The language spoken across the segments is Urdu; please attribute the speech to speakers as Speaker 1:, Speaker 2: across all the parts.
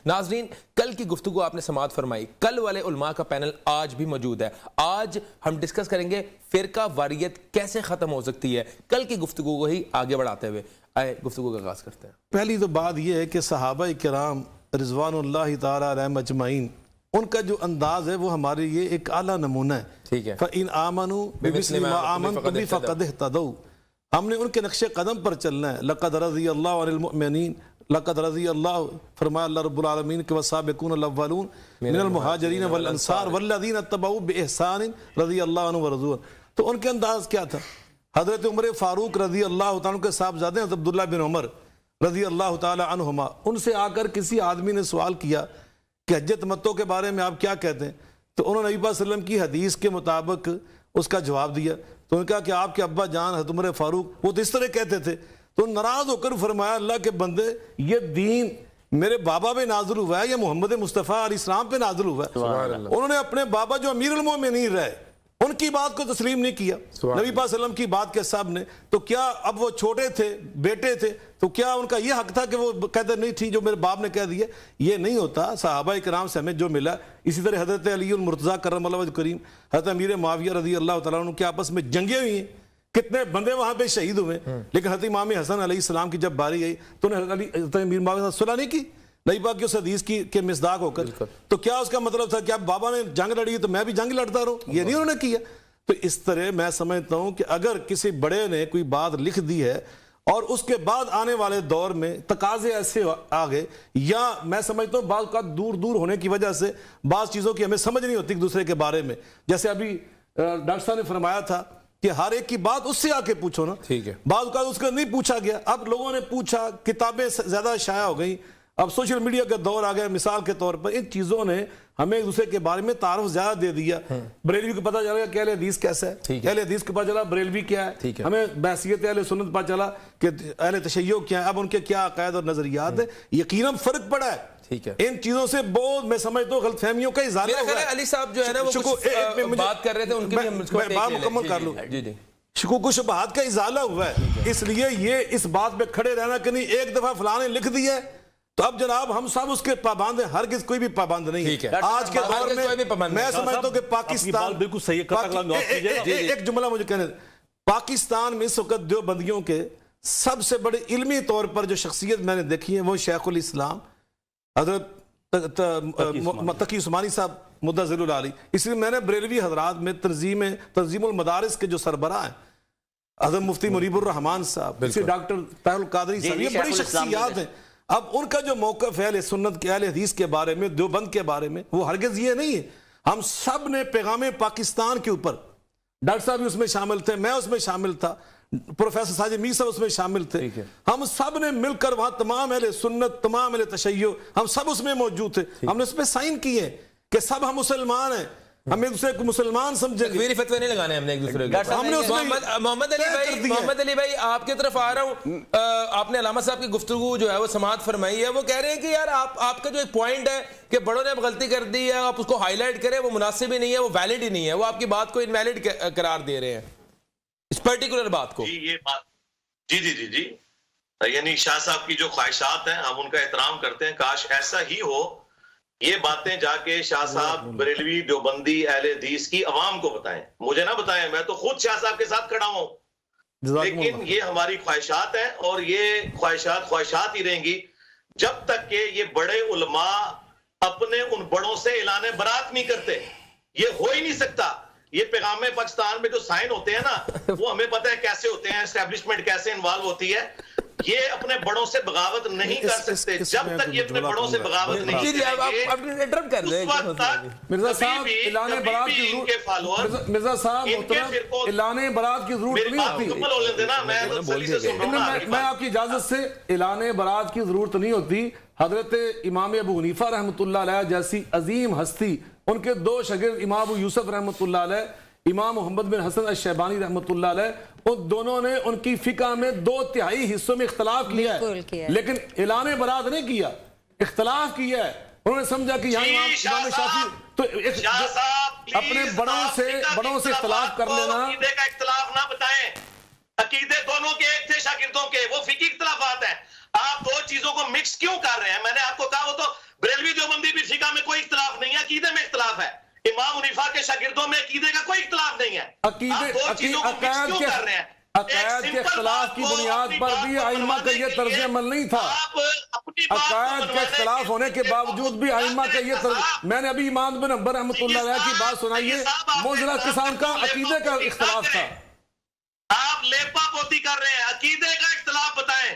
Speaker 1: ناظرین، کل کی گفتگو آپ نے سماعت فرمائی، کل والے علماء کا پینل آج بھی موجود ہے. آج ہم ڈسکس کریں گے فرقہ واریت کیسے ختم ہو سکتی ہے. کل کی گفتگو کو ہی آگے بڑھاتے ہوئے آئے گفتگو کا آغاز کرتے ہیں.
Speaker 2: پہلی تو بات یہ ہے کہ صحابہ کرام رضوان اللہ تعالیٰ علیہم اجمعین، ان کا جو انداز ہے وہ ہمارے لیے ایک اعلیٰ نمونہ ہے.
Speaker 1: ٹھیک ہے.
Speaker 2: فَإِنْ آمَنُوا بِمِثْلِ مَا آمَنْتُمْ بِهِ فَقَدِ اهْتَدَوْا. ہم نے ان کے نقش قدم پر چلنا ہے. لَقَدْ رَضِيَ اللَّهُ عَنِ الْمُؤْمِنِينَ، لَقَدْ رَضِيَ اللَّهُ، فرمایا اللہ رب العالمین کے وَالسَّابِقُونَ الْأَوَّلُونَ مِنَ الْمُهَاجِرِينَ وَالْأَنصَارِ وَالَّذِينَ اتَّبَعُوهُم بِإِحْسَانٍ رضی اللہ عنہ ورضوا عنہ. تو ان کے انداز کیا تھا؟ حضرت عمر فاروق رضی اللہ تعالیٰ عنہ کے صاحبزادے حضرت عبداللہ بن عمر رضی اللہ تعالیٰ عنہما، ان سے آ کر کسی آدمی نے سوال کیا کہ حج تمتع کے بارے میں آپ کیا کہتے ہیں؟ تو انہوں نے نبی صلی اللہ علیہ وسلم کی حدیث کے مطابق اس کا جواب دیا. تو انہوں نے کہا کہ آپ کے ابا جان حضرت عمر فاروق وہ تو اس طرح کہتے تھے. تو ناراض ہو کر فرمایا اللہ کے بندے، یہ دین میرے بابا پہ نازل ہوا ہے یا محمد مصطفیٰ علیہ السلام پہ نازل ہوا ہے؟ انہوں نے اپنے بابا جو امیر المومنین رہے ان کی بات کو تسلیم نہیں کیا، نبی صلی اللہ علیہ وسلم کی بات کے سب نے. تو کیا اب وہ چھوٹے تھے، بیٹے تھے، تو کیا ان کا یہ حق تھا کہ وہ کہتے نہیں تھی جو میرے باپ نے کہہ دیا؟ یہ نہیں ہوتا. صحابہ کرام سے ہمیں جو ملا، اسی طرح حضرت علی المرتضیٰ کرم اللہ وجہ کریم، حضرت امیر معاویہ رضی اللہ تعالیٰ عنہ کے آپس میں جنگیں ہوئی ہیں، کتنے بندے وہاں پہ شہید ہوئے. لیکن حضرت امام حسن علیہ السلام کی جب باری آئی تو انہوں نے حضرت امیر معاویہ سے صلح نہیں کی نبی پاک کی اس حدیث کے مصداق ہو کر. تو کیا اس کا مطلب تھا کہ اب بابا نے جنگ لڑی تو میں بھی جنگ لڑتا رہوں؟ یہ نہیں انہوں نے کیا. تو اس طرح میں سمجھتا ہوں کہ اگر کسی بڑے نے کوئی بات لکھ دی ہے اور اس کے بعد آنے والے دور میں تقاضے ایسے آگے، یا میں سمجھتا ہوں بعض کا دور ہونے کی وجہ سے بعض چیزوں کی ہمیں سمجھ نہیں ہوتی ایک دوسرے کے بارے میں. جیسے ابھی ڈاکٹر صاحب نے فرمایا تھا کہ ہر ایک کی بات اس سے آ کے پوچھو نا.
Speaker 1: ٹھیک ہے.
Speaker 2: بعض کا اس کا نہیں پوچھا گیا، اب لوگوں نے پوچھا، کتابیں زیادہ شائع ہو گئیں، اب سوشل میڈیا کا دور آ گیا. مثال کے طور پر ان چیزوں نے ہمیں ایک دوسرے کے بارے میں تعارف زیادہ دے دیا. بریلوی کو پتہ چلا کہ اہل حدیث کیسا ہے، اہل حدیث کو پتہ چلا بریلوی کیا ہے، ہمیں بحثیت اہل سنت پتہ چلا کہ اہل تشیع کیا ہے، اب ان کے کیا عقائد اور نظریات ہیں. یقیناً فرق پڑا ہے.
Speaker 1: ٹھیک ہے.
Speaker 2: ان چیزوں سے بہت میں سمجھتا ہوں غلط فہمیوں کا اظہار ہوا ہے.
Speaker 1: میرا خیال ہے علی صاحب جو ہے نا وہ بات کر رہے تھے، ان کے بھی ہم اس کو
Speaker 2: بات مکمل کر لوں. شکوک و شبہات کا ازالہ ہوا ہے، اس لیے یہ اس بات پہ کھڑے رہنا کہ نہیں ایک دفعہ فلاں نے لکھ دی ہے تو اب جناب ہم سب اس کے پابند ہیں. ہرگز کوئی بھی پابند نہیں ہے آج کے دور میں. میں سمجھتا ہوں کہ پاکستان
Speaker 3: بالکل صحیح ہے.
Speaker 2: ایک جملہ مجھے کہنے، پاکستان میں اس وقت دیوبندیوں کے سب سے بڑے علمی طور پر جو شخصیت میں نے دیکھی ہے وہ شیخ الاسلام حضرت تقی عثمانی صاحب مدظر العالی. اس لیے میں نے بریلوی حضرات میں تنظیم المدارس کے جو سربراہ ہیں حضرت مفتی منیب الرحمان صاحب، ڈاکٹر طاہر القادری صاحب، یہ بڑی شخصیات ہیں. اب ان کا جو موقف ہے اہل سنت کے، اہل حدیث کے بارے میں، دیوبند کے بارے میں، وہ ہرگز یہ نہیں ہے. ہم سب نے پیغام پاکستان کے اوپر، ڈاکٹر صاحب بھی اس میں شامل تھے، میں اس میں شامل تھا، پروفیسر ساجد میر صاحب اس میں شامل تھے، ہم سب نے مل کر وہاں تمام اہل سنت، تمام اہل تشیع، ہم سب اس میں موجود تھے. ہم نے اس پہ سائن کیے کہ سب ہم مسلمان ہیں، ہم ایک دوسرے کو مسلمان سمجھیں گے.
Speaker 1: میری فتوے نہیں لگانے ہم نے ایک دوسرے کو. محمد علی بھائی آپ کی طرف آ رہا ہوں. آپ نے علامہ صاحب کی گفتگو جو ہے وہ سماعت فرمائی ہے، وہ کہہ رہے ہیں کہ یار آپ کا جو ایک پوائنٹ ہے کہ بڑوں نے اب غلطی کر دی ہے، آپ اس کو ہائی لائٹ کریں، وہ مناسب ہی نہیں ہے، وہ ویلڈ ہی نہیں ہے، وہ آپ کی بات کو انویلڈ قرار دے رہے ہیں اس پرٹیکولر بات کو.
Speaker 4: یہ بات جی یعنی شاہ صاحب کی جو خواہشات ہیں ہم ان کا احترام کرتے ہیں، کاش ایسا ہی ہو. یہ باتیں جا کے شاہ صاحب بریلوی دیوبندی اہل حدیث کی عوام کو بتائیں، مجھے نہ بتائیں. میں تو خود شاہ صاحب کے ساتھ کھڑا ہوں، لیکن یہ ہماری خواہشات ہیں اور یہ خواہشات ہی رہیں گی جب تک کہ یہ بڑے علماء اپنے ان بڑوں سے اعلان برات نہیں کرتے. یہ ہو ہی نہیں سکتا. یہ پیغام پاکستان میں جو سائن ہوتے ہیں نا وہ ہمیں پتہ ہے کیسے ہوتے ہیں، اسٹیبلشمنٹ کیسے انوالو ہوتی ہے. یہ اپنے بڑوں سے بغاوت نہیں کر سکتے. جب تک یہ اپنے بڑوں سے بغاوت نہیں کریں گے اس وقت تک
Speaker 2: مرزا صاحب اعلان برات کی ضرورت، مرزا صاحب اعلان برات کی ضرورت نہیں ہوتی. میں آپ کی اجازت سے اعلان برات کی ضرورت نہیں ہوتی. حضرت امام ابو حنیفہ رحمۃ اللہ علیہ جیسی عظیم ہستی، ان کے دو شاگرد امام ابو یوسف رحمۃ اللہ علیہ، امام محمد بن حسن الشیبانی رحمۃ اللہ علیہ، ان دونوں نے ان کی فقہ میں 2/3 حصوں میں اختلاف کیا ہے، لیکن اعلان برات نہیں کیا، اختلاف کیا ہے. انہوں نے سمجھا کہ یہاں امام شافعی تو اپنے بڑوں سے اختلاف کر لینا.
Speaker 4: عقیدے کا اختلاف نہ بتائیں، عقیدے دونوں کے ایک تھے شاگردوں کے، وہ فقہی اختلافات ہیں. آپ دو چیزوں کو مکس کیوں کر رہے ہیں؟ میں نے آپ کو کہا وہ تو بریلوی دیوبندی بھی فقہ میں کوئی اختلاف نہیں ہے، عقیدے میں اختلاف ہے، امام حنیفہ کے شاگردوں میں عقیدے کا کوئی اختلاف نہیں ہے، آپ دو چیزوں کو مکس کیوں کر رہے ہیں؟
Speaker 2: عقائد کے اختلاف کی بنیاد پر بھی ائمہ کا یہ طرز عمل نہیں تھا۔ عقائد کے اختلاف ہونے کے باوجود بھی ائمہ کا یہ طرز، میں نے ابھی امام بن حنبل رحمۃ اللہ علیہ کی بات سنائی ہے، معتزلہ قسم کا عقیدے کا اختلاف تھا۔
Speaker 4: آپ لیپا پوتی کر رہے ہیں، عقیدے کا اختلاف بتائیں،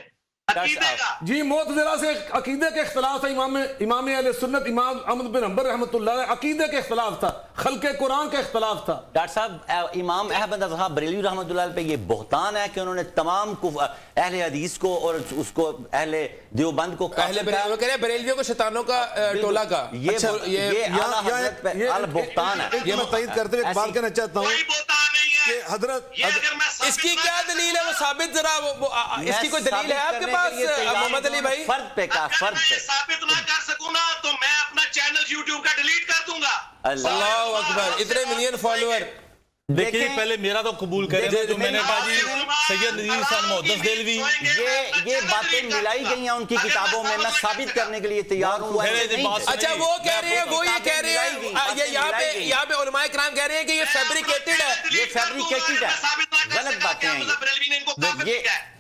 Speaker 4: عقیدے کا۔
Speaker 2: جی معتزلہ سے عقیدے کے اختلاف تھا، امام اہل سنت امام احمد بن حنبل رحمۃ اللہ علیہ عقیدے کے اختلاف تھا، خلق قرآن کا اختلاف تھا۔
Speaker 5: ڈاکٹر صاحب امام احمد رضا بریلوی رحمۃ اللہ علیہ پہ یہ بہتان ہے کہ انہوں نے تمام اہل حدیث کو اور اس کو اہل دیوبند کو
Speaker 1: وہ کہہ رہے ہیں بریلویوں کو شیطانوں کا ٹولہ کا،
Speaker 5: یہ اعلیٰ حضرت پہ بہتان ہے۔
Speaker 2: یہ میں تائید کرتے ہوئے ایک بات کہنا چاہتا ہوں
Speaker 4: کوئی بہتان نہیں ہے
Speaker 2: کہ حضرت
Speaker 1: اس کی کیا دلیل ہے؟ وہ ثابت ذرا اس کی کوئی دلیل ہے آپ کے پاس محمد علی بھائی؟
Speaker 5: فرد پہ کا فرد
Speaker 4: اگر
Speaker 5: پہ
Speaker 4: میں ثابت نہ کر سکوں نا تو میں اپنا چینل یوٹیوب کا ڈیلیٹ کر دوں گا۔
Speaker 1: اللہ اکبر، اتنے ملین فالوور۔
Speaker 3: دیکھیں پہلے میرا تو قبول کریں، جو میں نے کہا جی سید نذیر حسین محدث دہلوی،
Speaker 5: یہ باتیں ملائی گئی ہیں ان کی کتابوں میں، میں ثابت کرنے کے لیے تیار ہوں۔
Speaker 1: اچھا وہ کہہ رہے ہیں، وہ یہ کہہ رہے ہیں، یہاں پہ علماء کرام کہہ رہے ہیں کہ یہ فیبریکیٹڈ ہے،
Speaker 5: یہ فیبریکیٹڈ ہے، غلط باتیں ہیں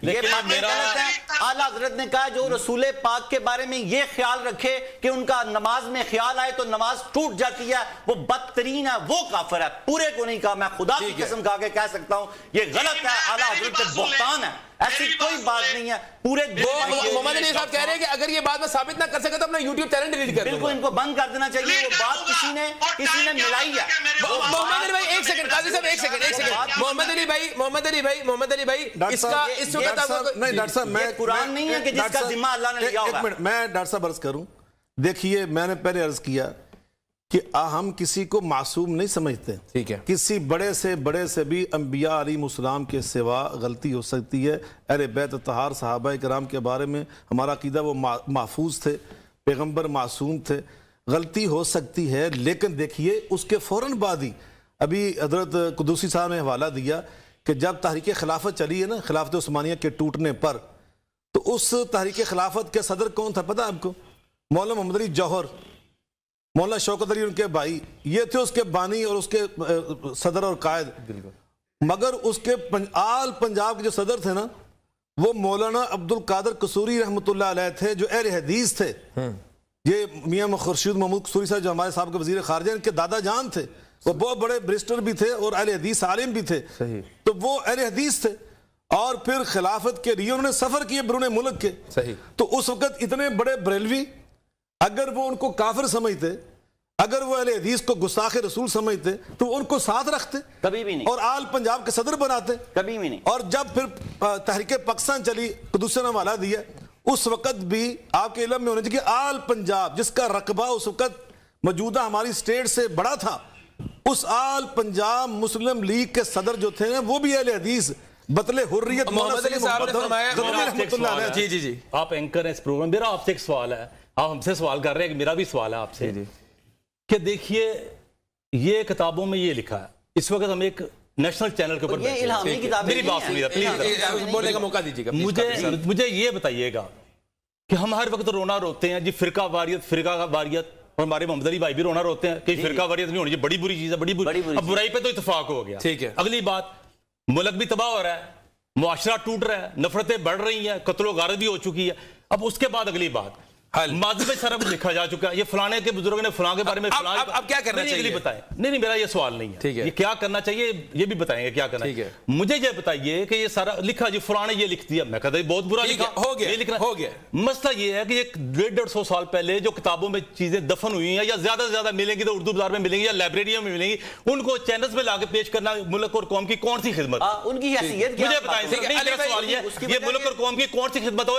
Speaker 5: یہ باتیں غلط ہیں۔ اعلیٰ حضرت نے کہا جو رسول پاک کے بارے میں یہ خیال رکھے کہ ان کا نماز میں خیال آئے تو نماز ٹوٹ جاتی ہے، وہ بدترین ہے، وہ کافر ہے۔ پورے کو نہیں کہا، میں خدا کی قسم کھا کے کہہ سکتا ہوں یہ غلط ہے، اعلیٰ حضرت پہ بہتان ہے، ایسی کوئی بات نہیں ہے۔ پورے
Speaker 1: محمد علی صاحب کہہ رہے ہیں کہ اگر یہ بات میں ثابت نہ کر سکے تو اپنا یوٹیوب چینل ڈیلیٹ کر دوں گا۔
Speaker 5: بالکل ان کو بند کر دینا چاہیے، وہ بات کسی نے ملائی ہے۔
Speaker 1: محمد علی بھائی ایک سیکنڈ، قاضی صاحب ایک سیکنڈ، محمد علی بھائی اس کا اس وقت آپ کو
Speaker 2: نہیں ڈاکٹر صاحب،
Speaker 5: یہ قرآن نہیں ہے کہ جس کا ذمہ اللہ نے لیا ہوگا۔
Speaker 2: میں ڈاکٹر صاحب عرض کروں، دیکھیے میں نے پہلے عرض کیا کہ ہم کسی کو معصوم نہیں سمجھتے،
Speaker 1: ٹھیک ہے،
Speaker 2: کسی بڑے سے بھی انبیاء علیہ السلام کے سوا غلطی ہو سکتی ہے۔ اہل بیت اطہار صحابہ کرام کے بارے میں ہمارا عقیدہ وہ محفوظ تھے، پیغمبر معصوم تھے، غلطی ہو سکتی ہے، لیکن دیکھیے اس کے فوراً بعد ہی ابھی حضرت قدوسی صاحب نے حوالہ دیا کہ جب تحریک خلافت چلی ہے نا، خلافت عثمانیہ کے ٹوٹنے پر، تو اس تحریک خلافت کے صدر کون تھا پتہ آپ کو؟ مولانا محمد علی جوہر، مولانا شوکت علی ان کے بھائی، یہ تھے اس کے بانی اور اس کے صدر اور قائد۔ مگر اس کے آل پنجاب کے جو صدر تھے نا، وہ مولانا عبد القادر قصوری رحمۃ اللہ علیہ تھے، جو اہل حدیث تھے۔ یہ میاں خورشید محمود قصوری صاحب جو ہمارے صاحب کے وزیر خارجہ، ان کے دادا جان تھے، وہ بہت بڑے بریسٹر بھی تھے اور اہل حدیث عالم بھی تھے، تو وہ اہل حدیث تھے، اور پھر خلافت کے لیے انہوں نے سفر کیے بیرون ملک کے۔ تو اس وقت اتنے بڑے بریلوی اگر وہ ان کو کافر سمجھتے، اگر وہ اہل حدیث کو گستاخ رسول سمجھتے تو وہ ان کو ساتھ رکھتے،
Speaker 5: کبھی بھی نہیں،
Speaker 2: اور آل پنجاب کے صدر بناتے،
Speaker 5: کبھی بھی نہیں۔
Speaker 2: اور جب پھر تحریک پاکستان چلی، قدوسی نے حوالہ دیا، اس وقت بھی آپ کے علم میں ہونا چاہیے کہ آل پنجاب جس کا رقبہ اس وقت موجودہ ہماری سٹیٹ سے بڑا تھا، اس آل پنجاب مسلم لیگ کے صدر جو تھے وہ بھی اہل حدیث بطل حریت
Speaker 1: محمد علی صاحب نے فرمایا، جی
Speaker 3: آپ اینکر ہیں اس پروگرام، میرا آپ سے ایک سوال ہے، آپ ہم سے سوال کر رہے ہیں کہ میرا بھی سوال ہے آپ سے کہ دیکھیے یہ کتابوں میں یہ لکھا ہے، اس وقت ہم ایک نیشنل چینل کے اوپر
Speaker 5: یہ الہامی کتابیں
Speaker 3: میری بات سنیے پلیز،
Speaker 1: بولنے کا موقع دیجیے گا۔
Speaker 3: مجھے یہ بتائیے گا کہ ہم ہر وقت رونا روتے ہیں جی فرقہ واریت، اور ہمارے محمد علی بھائی بھی رونا روتے ہیں کہ فرقہ واریت نہیں ہونی چاہیے، بڑی بری چیز ہے، بڑی بری۔ اب برائی پہ تو اتفاق ہو گیا،
Speaker 1: ٹھیک ہے۔
Speaker 3: اگلی بات، ملک بھی تباہ ہو رہا ہے، معاشرہ ٹوٹ رہا ہے، نفرتیں بڑھ رہی ہیں، قتل و غارت بھی ہو چکی ہے۔ اب اس کے بعد اگلی بات، ماضی میں سارا کچھ لکھا جا چکا ہے، یہ فلانے کے بزرگ نے فلاں کے بارے میں
Speaker 1: اب کیا کرنا چاہیے
Speaker 3: بتائیں؟ نہیں میرا یہ سوال نہیں ہے، یہ کیا کرنا چاہیے یہ بھی بتائیں گے کیا کرنا ہے۔ مجھے یہ بتائیے کہ یہ سارا لکھا جی فلاں نے یہ لکھ دیا، میں کہتا ہوں بہت برا لکھا، ہو گیا۔ مسئلہ یہ ہے کہ یہ 150 سال پہلے جو کتابوں میں چیزیں دفن ہوئی ہیں یا زیادہ سے زیادہ ملیں گی تو اردو بازار میں ملیں گی یا لائبریریوں میں ملیں گی، ان کو چینلز میں لا کے پیش کرنا ملک اور قوم کی کون سی خدمت؟
Speaker 5: ان کی حیثیت
Speaker 3: مجھے بتائیں، میرا سوال یہ ہے یہ ملک اور قوم کی کون سی خدمت ہو؟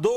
Speaker 2: 2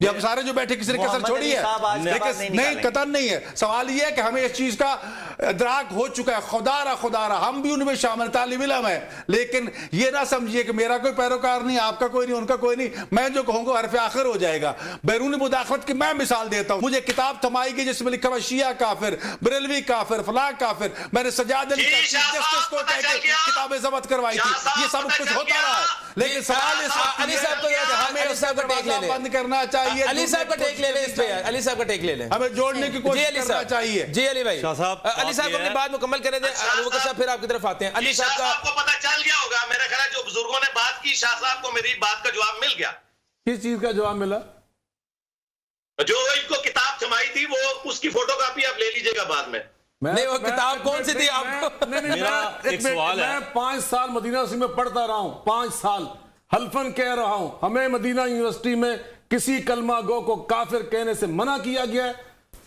Speaker 6: یہ ہم سارے جو بیٹھے کسی نے کسر چھوڑی ہے؟ نہیں، قطعاً نہیں ہے. سوال یہ ہے کہ ہمیں اس چیز کا ادراک ہو چکا ہے. خدا را ہم بھی ان میں شامل طالب علم ہے، لیکن یہ نہ سمجھیے کہ میرا کوئی پیروکار نہیں، آپ کا کوئی نہیں، ان کا کوئی نہیں، میں جو کہوں گا حرف آخر ہو جائے گا. بیرون مداخلت کی میں مثال دیتا ہوں. مجھے کتاب تھمائی گئی جس میں لکھا ہوا شیعہ کافر، بریلوی کافر، فلاں کافر. میں نے سجاد علی چیف جسٹس کو کہہ کے کتابیں ضبط کروائی تھی. یہ سب کچھ ہوتا رہا ہے، لیکن سوال اس وقت
Speaker 1: علی صاحب کو
Speaker 6: ہمیں اس دروازہ بند کرنا چاہیے.
Speaker 1: علی صاحب کا ٹیک لے لیں اس پہ، علی صاحب کا ٹیک لے لیں،
Speaker 6: ہمیں جوڑنے کی کوشش کرنا چاہیے.
Speaker 1: جی علی بھائی،
Speaker 3: شاہ صاحب
Speaker 1: علی صاحب اپنی بات مکمل کریں دیں، ابوبکر صاحب پھر آپ کی طرف آتے ہیں. علی صاحب کا
Speaker 4: کو پتہ چل گیا ہوگا، میرا خیال ہے جو بزرگوں نے بات کی، شاہ صاحب کو میری بات کا جواب مل گیا.
Speaker 2: کس چیز کا جواب ملا؟
Speaker 4: جو ان کو کتاب تھمائی تھی وہ اس کی فوٹو کاپی آپ لے لیجئے گا بعد میں.
Speaker 1: نہیں، وہ کتاب کون سی تھی آپ کو؟
Speaker 3: میرا ایک سوال ہے.
Speaker 2: میں 5 سال مدینہ یونیورسٹی میں پڑھتا رہا ہوں، 5 سال حلفاً کہہ رہا ہوں ہمیں مدینہ یونیورسٹی میں کسی کلمہ گو کو کافر کہنے سے منع کیا گیا ہے،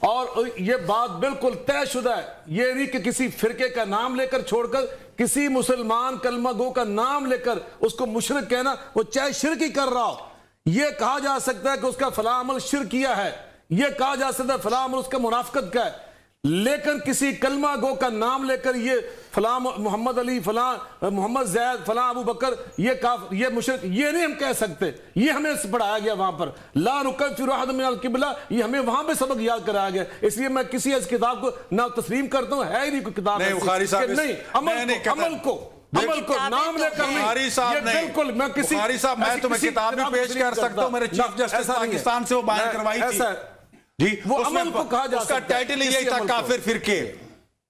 Speaker 2: اور یہ بات بالکل طے شدہ ہے. یہ نہیں کہ کسی فرقے کا نام لے کر چھوڑ کر کسی مسلمان کلمہ گو کا نام لے کر اس کو مشرک کہنا، وہ چاہے شرک ہی کر رہا ہو. یہ کہا جا سکتا ہے کہ اس کا فلاں عمل شرک کیا ہے، یہ کہا جا سکتا ہے فلاں عمل اس کا منافقت کا ہے، لیکن کسی کلمہ گو کا نام لے کر یہ فلاں محمد علی، فلاں محمد زید، فلاں ابو بکر، یہ کافر، یہ مشرک، یہ نہیں ہم کہہ سکتے. یہ ہمیں پڑھایا گیا وہاں پر لا نکفر احد من القبلہ، یہ ہمیں وہاں پہ سبق یاد کرایا گیا. اس لیے میں کسی اس کتاب کو نہ تسلیم کرتا ہوں، ہے ہی نہیں کوئی کتاب نہیں. عمل کو نام لے کر نہیں. بالکل میں کسی
Speaker 6: بخاری صاحب میں تمہیں کتاب بھی پیش کر سکتا ہوں، میرے چیف جسٹس پاکستان سے وہ بیان کروائی تھی. جی
Speaker 2: وہ عمل کو کہا جا سکتا ہے.
Speaker 6: اس کا ٹائٹل یہی تھا کافر فرقے.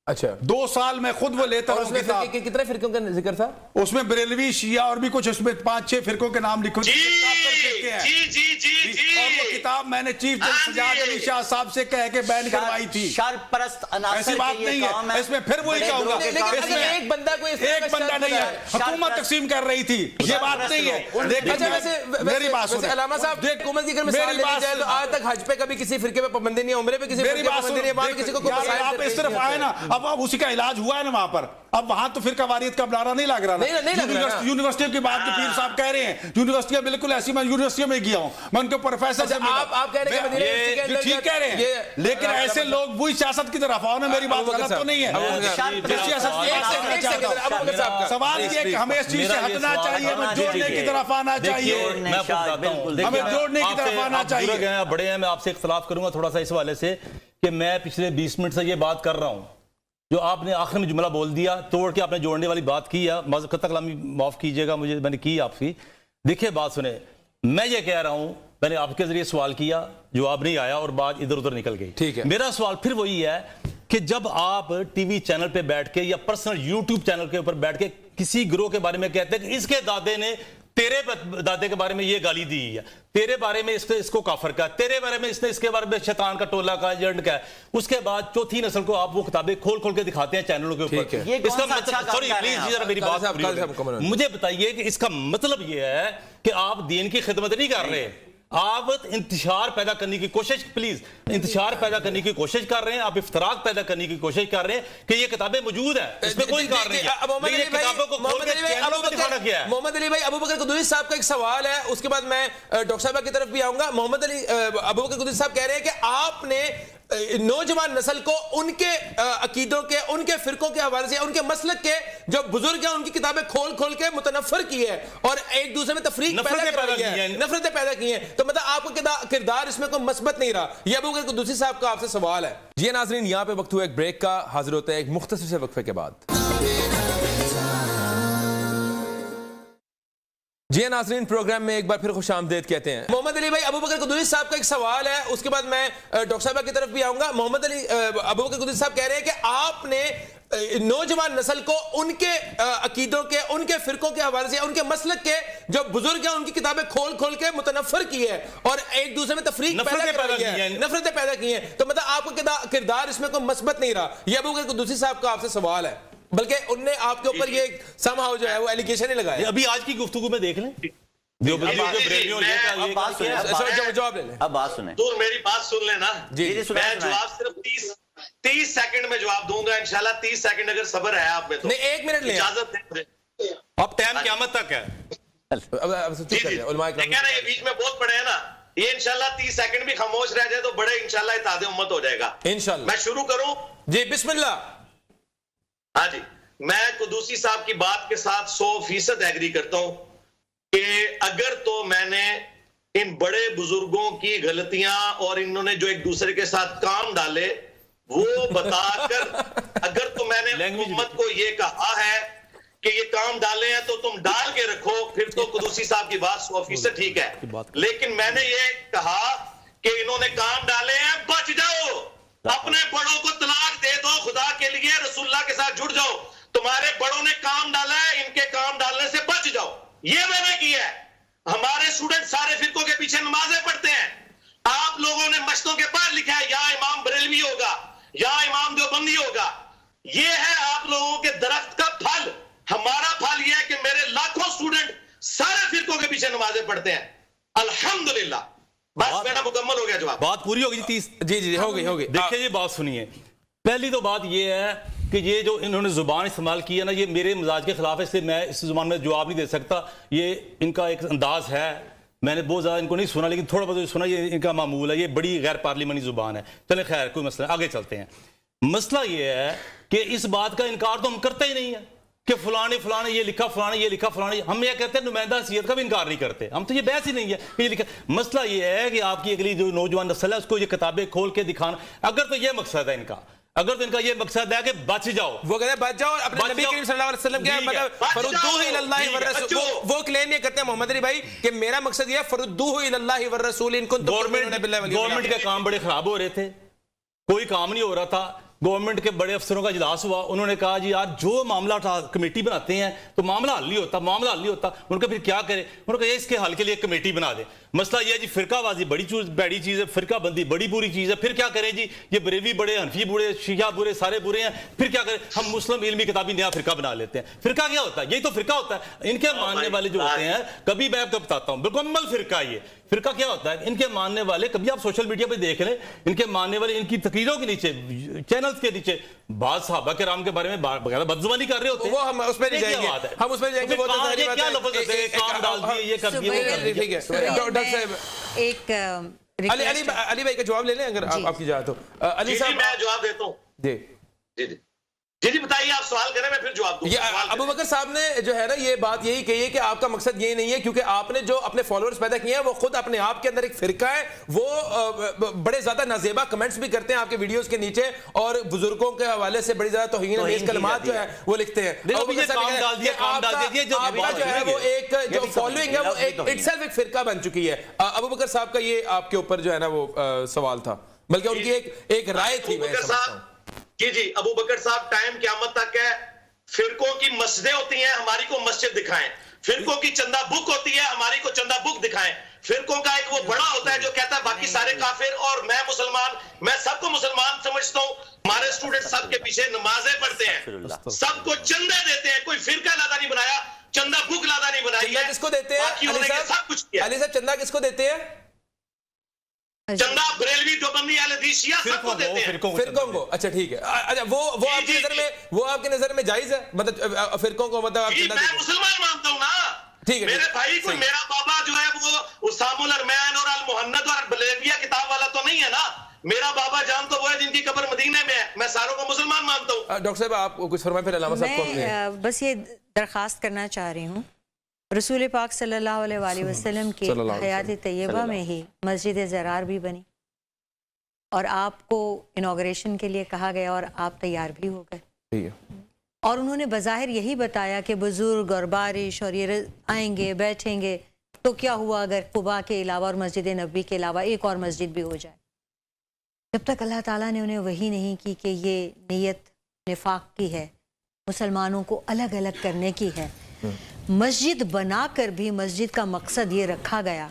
Speaker 1: اچھا
Speaker 6: 2 سال میں خود وہ لیتا ہوں کتاب.
Speaker 1: کتنے فرقوں کا ذکر تھا
Speaker 6: اس میں بریلوی، شیعہ اور بھی کچھ، اس میں 5-6 فرقوں کے نام لکھو. اور وہ کتاب میں نے چیف جسٹس سجاد علی شاہ صاحب سے کہہ کے بیان کروائی تھی.
Speaker 5: شر پرست
Speaker 6: ایسی بات نہیں ہے. اس میں پھر وہی کہوں گا،
Speaker 1: ایک بندہ
Speaker 6: نہیں ہے، حکومت تقسیم کر رہی تھی، یہ بات نہیں ہے. لیکن میری بات سنیں
Speaker 1: علامہ صاحب، حکومت کی اگر مثال لے جائے تو آج تک حج پہ کبھی کسی فرقے پہ پابندی نہیں ہے، عمرے پہ کسی فرقے پہ پابندی نہیں ہے، وہاں کسی کو
Speaker 6: آپ اس طرف آئے نا، اب اسی کا علاج ہوا ہے نا وہاں پر. اب وہاں تو فرقہ واریت کا بلارا نہیں لگ رہا. یونیورسٹیوں کی بات جو پیر صاحب کہہ رہے ہیں، یونیورسٹیاں بالکل ایسی، میں یونیورسٹیوں میں گیا ہوں، میں ان کے پروفیسر سے ملا.
Speaker 1: آپ کہہ رہے ہیں
Speaker 6: ٹھیک کہہ رہے ہیں، لیکن ایسے لوگ وہی سیاست کی طرف آؤ نا. میری بات غلط تو نہیں ہے. سوال یہ ہے کہ ہمیں اس چیز سے ہٹنا چاہیے، ہمیں جوڑنے کی طرف آنا چاہیے، ہمیں جوڑنے کی طرف آنا چاہیے.
Speaker 3: بڑے ہیں، میں آپ سے اختلاف کروں گا تھوڑا سا اس حوالے سے کہ میں پچھلے 20 منٹ سے یہ بات کر رہا ہوں، جو آپ نے آخر میں جملہ بول دیا توڑ کے آپ نے جوڑنے والی بات کی ہے، قطع کلامی معاف کیجئے گا مجھے، میں نے کی آپ کی. دیکھیں بات سنیں، میں یہ کہہ رہا ہوں، میں نے آپ کے ذریعے سوال کیا، جواب نہیں آیا اور بات ادھر ادھر نکل گئی.
Speaker 1: ٹھیک ہے،
Speaker 3: میرا سوال پھر وہی ہے کہ جب آپ ٹی وی چینل پہ بیٹھ کے یا پرسنل یوٹیوب چینل کے اوپر بیٹھ کے کسی گروہ کے بارے میں کہتے ہیں کہ اس کے دادے نے تیرے دادے کے بارے میں یہ گالی دی ہے، تیرے بارے میں اس کو کافر کا، تیرے بارے میں اس کے بارے میں شیطان کا ٹولہ کا ایجنٹ کا ہے، اس کے بعد چوتھی نسل کو آپ وہ کتابیں کھول کے دکھاتے ہیں چینلوں کے اوپر. اس کا مطلب، سوری پلیز ذرا میری بات مجھے بتائیے کہ اس کا مطلب یہ ہے کہ آپ دین کی خدمت نہیں کر رہے، آپ انتشار پیدا کرنے کی کوشش، پلیز انتشار پیدا کرنے کی کوشش کر رہے ہیں، آپ افتراق پیدا کرنے کی کوشش کر رہے ہیں کہ یہ کتابیں موجود ہیں، اس میں کوئی کار نہیں ہے.
Speaker 1: محمد علی بھائی، ابوبکر قدوسی صاحب کا ایک سوال ہے، اس کے بعد میں ڈاکٹر صاحبہ کی طرف بھی آؤں گا. محمد علی ابوبکر قدوسی صاحب کہہ رہے ہیں کہ آپ نے نوجوان نسل کو ان کے عقیدوں کے، ان کے فرقوں کے حوالے سے، ان کے مسلک کے جو بزرگ ہیں ان کی کتابیں کھول کے متنفر کی ہے اور ایک دوسرے میں تفریق نفرتیں پیدا کی ہیں. تو مطلب آپ کا کردار اس میں کوئی مثبت نہیں رہا. یہ ابوبکر قدوسی صاحب کا آپ سے سوال ہے. جی ناظرین، یہاں پہ وقت ہوا ایک بریک کا، حاضر ہوتے ہیں ایک مختصر سے وقفے کے بعد. جی ناظرین، پروگرام میں ایک بار پھر خوش آمدید کہتے ہیں. محمد علی بھائی، ابوبکر قدوسی صاحب کا ایک سوال ہے، اس کے بعد میں ڈاکٹر صاحبہ کی طرف بھی آؤں گا. محمد علی ابوبکر قدوسی صاحب کہہ رہے ہیں کہ آپ نے نوجوان نسل کو ان کے عقیدوں کے، ان کے فرقوں کے حوالے سے، ان کے مسلک کے جو بزرگ ہیں ان کی کتابیں کھول کے متنفر کی ہے اور ایک دوسرے میں تفریق نفرتیں پیدا کی ہیں. تو مطلب آپ کا کردار اس میں کوئی مثبت نہیں رہا. یہ ابوبکر قدوسی صاحب کا آپ سے سوال ہے، بلکہ ان نے آپ کے اوپر یہ سم ہاؤ جو ہے وہ ایلیگیشن ہی لگایا.
Speaker 3: ابھی آج کی گفتگو میں دیکھ لیں،
Speaker 4: جواب
Speaker 1: لے لیں.
Speaker 5: اب بات سنیں،
Speaker 4: تو میری بات سن لینا.
Speaker 1: جی
Speaker 4: میں جواب صرف 30 سیکنڈ میں جواب دوں گا انشاءاللہ. 30 سیکنڈ اگر صبر ہے آپ میں تو
Speaker 1: نہیں، 1 منٹ لیں،
Speaker 4: اجازت دیں.
Speaker 3: اب ٹائم قیامت تک ہے.
Speaker 4: یہ بیچ میں بہت پڑے ہیں نا، یہ انشاءاللہ 30 سیکنڈ بھی خاموش رہ جائے تو بڑے انشاءاللہ اتحاد امت ہو جائے گا
Speaker 1: انشاءاللہ.
Speaker 4: میں شروع کروں؟
Speaker 1: جی بسم اللہ.
Speaker 4: ہاں جی، میں قدوسی صاحب کی بات کے ساتھ 100% ایگری کرتا ہوں کہ اگر تو میں نے ان بڑے بزرگوں کی غلطیاں اور انہوں نے جو ایک دوسرے کے ساتھ کام ڈالے وہ بتا کر اگر تو میں نے حکومت کو یہ کہا ہے کہ یہ کام ڈالے ہیں تو تم ڈال کے رکھو، پھر تو قدوسی صاحب کی بات 100% ٹھیک ہے. لیکن میں نے یہ کہا کہ انہوں نے کام ڈالے ہیں، بچ جاؤ، اپنے بڑوں کو طلاق دے دو، خدا کے لیے رسول اللہ کے ساتھ جڑ جاؤ. تمہارے بڑوں نے کام ڈالا ہے، ان کے کام ڈالنے سے بچ جاؤ. یہ میں نے کیا ہے. ہمارے اسٹوڈنٹ سارے فرقوں کے پیچھے نمازیں پڑھتے ہیں. آپ لوگوں نے مشتوں کے پاس لکھا ہے یا امام بریلوی ہوگا یا امام دیوبندی ہوگا. یہ ہے آپ لوگوں کے درخت کا پھل. ہمارا پھل یہ ہے کہ میرے لاکھوں اسٹوڈنٹ سارے فرقوں کے پیچھے نمازیں پڑھتے ہیں. الحمدللہ. بس میرا مکمل ہو گیا جواب.
Speaker 3: بات پوری ہوگی 30.
Speaker 1: جی ہو گئی.
Speaker 3: دیکھیں یہ بات سنیے. پہلی تو بات یہ ہے کہ یہ جو انہوں نے زبان استعمال کی ہے نا، یہ میرے مزاج کے خلاف ہے، اس سے میں اس زبان میں جواب نہیں دے سکتا. یہ ان کا ایک انداز ہے. میں نے بہت زیادہ ان کو نہیں سنا لیکن تھوڑا بہت سنا. یہ ان کا معمول ہے. یہ بڑی غیر پارلیمانی زبان ہے. چلیں خیر، کوئی مسئلہ، آگے چلتے ہیں. مسئلہ یہ ہے کہ اس بات کا انکار تو ہم کرتے ہی نہیں ہیں کہ فلانے یہ لکھا، فلانے یہ لکھا، فلانے. ہم یہ کہتے ہیں نمائندہ حیثیت کا بھی انکار نہیں کرتے ہم. تو یہ بحث ہی نہیں ہے کہ یہ لکھا. مسئلہ یہ ہے کہ آپ کی اگلی جو نوجوان نسل ہے اس کو یہ کتابیں کھول کے دکھانا. اگر تو یہ مقصد ہے ان کا، اگر تو ان کا یہ مقصد ہے کہ بچ جاؤ،
Speaker 1: وہ کہتے ہیں بچ جاؤ اور اپنے نبی کریم صلی اللہ علیہ وسلم کے مطلب فردوہ الی اللہ والرسول. وہ کلیم یہ کرتے ہیں محمد علی بھائی کہ میرا مقصد یہ ہے فردوہ الی اللہ والرسول ان کنتم تؤمنون باللہ والیوم الاخر.
Speaker 3: گورنمنٹ کے کام بڑے خراب ہو رہے تھے، کوئی کام نہیں ہو رہا تھا. گورنمنٹ کے بڑے افسروں کا اجلاس ہوا، انہوں نے کہا جی یار جو معاملہ کمیٹی بناتے ہیں تو معاملہ حل نہیں ہوتا. ان کا پھر کیا کرے؟ انہوں نے کہا اس کے حل کے لیے کمیٹی بنا دیں. مسئلہ یہ ہے جی فرقہ بازی بڑی بیڑی چیز ہے، فرقہ بندی بڑی بری چیز ہے. پھر کیا کریں جی؟ یہ بریلوی بڑے، حنفی برے، شیعہ برے، سارے برے ہیں. پھر کیا کریں؟ ہم مسلم علمی کتابی نیا فرقہ بنا لیتے ہیں. فرقہ کیا ہوتا ہے؟ یہی تو فرقہ ہوتا ہے. ان کے ماننے والے جو ہوتے ہیں، کبھی میں آپ کو بتاتا ہوں بالکل فرقہ. یہ فرقہ کیا ہوتا ہے؟ ان کے ماننے والے، کبھی آپ سوشل میڈیا پہ دیکھ لیں، ان کے ماننے والے ان کی تقریروں کے نیچے، چینلز کے نیچے بعض صحابہ کرام کے بارے میں بغیر بدزبانی کر رہے ہوتے ہیں.
Speaker 1: وہ ہم اس پہ نہیں جائیں گے، ہم اس پہ جائیں گے.
Speaker 3: کیا لفظ ہوتے ہیں؟ کام ڈال دیے، یہ کر دیے.
Speaker 1: ٹھیک ہے ڈاکٹر صاحب،
Speaker 7: ایک
Speaker 1: علی بھائی کا جواب لے لیں اگر آپ کی جائے تو. علی صاحب
Speaker 4: میں جواب دیتا ہوں. جی بتائیے، آپ سوال کریں میں پھر جواب دوں.
Speaker 1: ابو بکر صاحب نے جو ہے نا یہ بات یہی کہی ہے کہ آپ کا مقصد یہ نہیں ہے، کیونکہ آپ نے جو اپنے فالوورز پیدا کیے ہیں وہ خود اپنے آپ کے اندر ایک فرقہ ہے. وہ بڑے زیادہ نازیبا کمنٹس بھی کرتے ہیں آپ کے ویڈیوز کے نیچے اور بزرگوں کے حوالے سے بڑی زیادہ توہین آمیز کلمات جو ہے وہ لکھتے ہیں. آپ کا جو ہے وہ ایک جو فالوئنگ ہے وہ اٹ سیلف ایک فرقہ بن چکی ہے. ابو بکر صاحب کا یہ آپ کے اوپر جو ہے نا وہ سوال تھا، بلکہ ان کی ایک رائے تھی.
Speaker 4: جی ابو بکر صاحب، ٹائم قیامت تک ہے. فرقوں کی مسجدیں ہوتی ہیں، ہماری کو مسجد دکھائیں. فرقوں کی چندہ بک ہوتی ہے، ہماری کو چندہ بک دکھائیں. فرقوں کا ایک وہ بڑا ہوتا ہے جو کہتا ہے باقی سارے کافر اور میں مسلمان. میں سب کو مسلمان سمجھتا ہوں. ہمارے اسٹوڈنٹ سب کے پیچھے نمازیں پڑھتے ہیں، سب کو چندے دیتے ہیں. کوئی فرقہ لادا نہیں بنایا، چندہ بک لادا نہیں بنائی ہے.
Speaker 1: کس کو دیتے ہیں علی صاحب؟ چندہ کس کو دیتے ہیں؟
Speaker 4: چندہ بریلوی دیوبندی اہل حدیث شیعہ سب کو دیتے ہیں.
Speaker 1: فرقوں کو. اچھا ٹھیک ہے. اچھا وہ آپ کی نظر میں، وہ آپ کی نظر میں جائز ہے مطلب فرقوں کو مطلب آپ چندہ؟
Speaker 4: میں مسلمان مانتا ہوں نا.
Speaker 1: ٹھیک ہے
Speaker 4: میرے بھائی کو میرا بابا جو ہے وہ اسام الارمین اور المحند اور بلیویہ کتاب والا تو نہیں ہے نا. میرا بابا جان تو وہ ہے جن کی قبر مدینہ میں ہے. میں ساروں کو مسلمان مانتا ہوں.
Speaker 1: ڈاکٹر صاحب آپ کچھ فرمائیں پھر علامہ صاحب کو.
Speaker 7: میں بس یہ درخواست کرنا چاہ رہی ہوں، رسول پاک صلی اللہ علیہ وآلہ وسلم کی حیات طیبہ میں ہی مسجد زرار بھی بنی اور آپ کو انوگریشن کے لیے کہا گیا اور آپ تیار بھی ہو گئے. اور انہوں نے بظاہر یہی بتایا کہ بزرگ اور بارش اور یہ آئیں گے بیٹھیں گے. تو کیا ہوا اگر قباء کے علاوہ اور مسجد نبوی کے علاوہ ایک اور مسجد بھی ہو جائے؟ جب تک اللہ تعالیٰ نے انہیں وہی نہیں کی کہ یہ نیت نفاق کی ہے، مسلمانوں کو الگ الگ کرنے کی ہے. مسجد بنا کر بھی مسجد کا مقصد یہ رکھا گیا.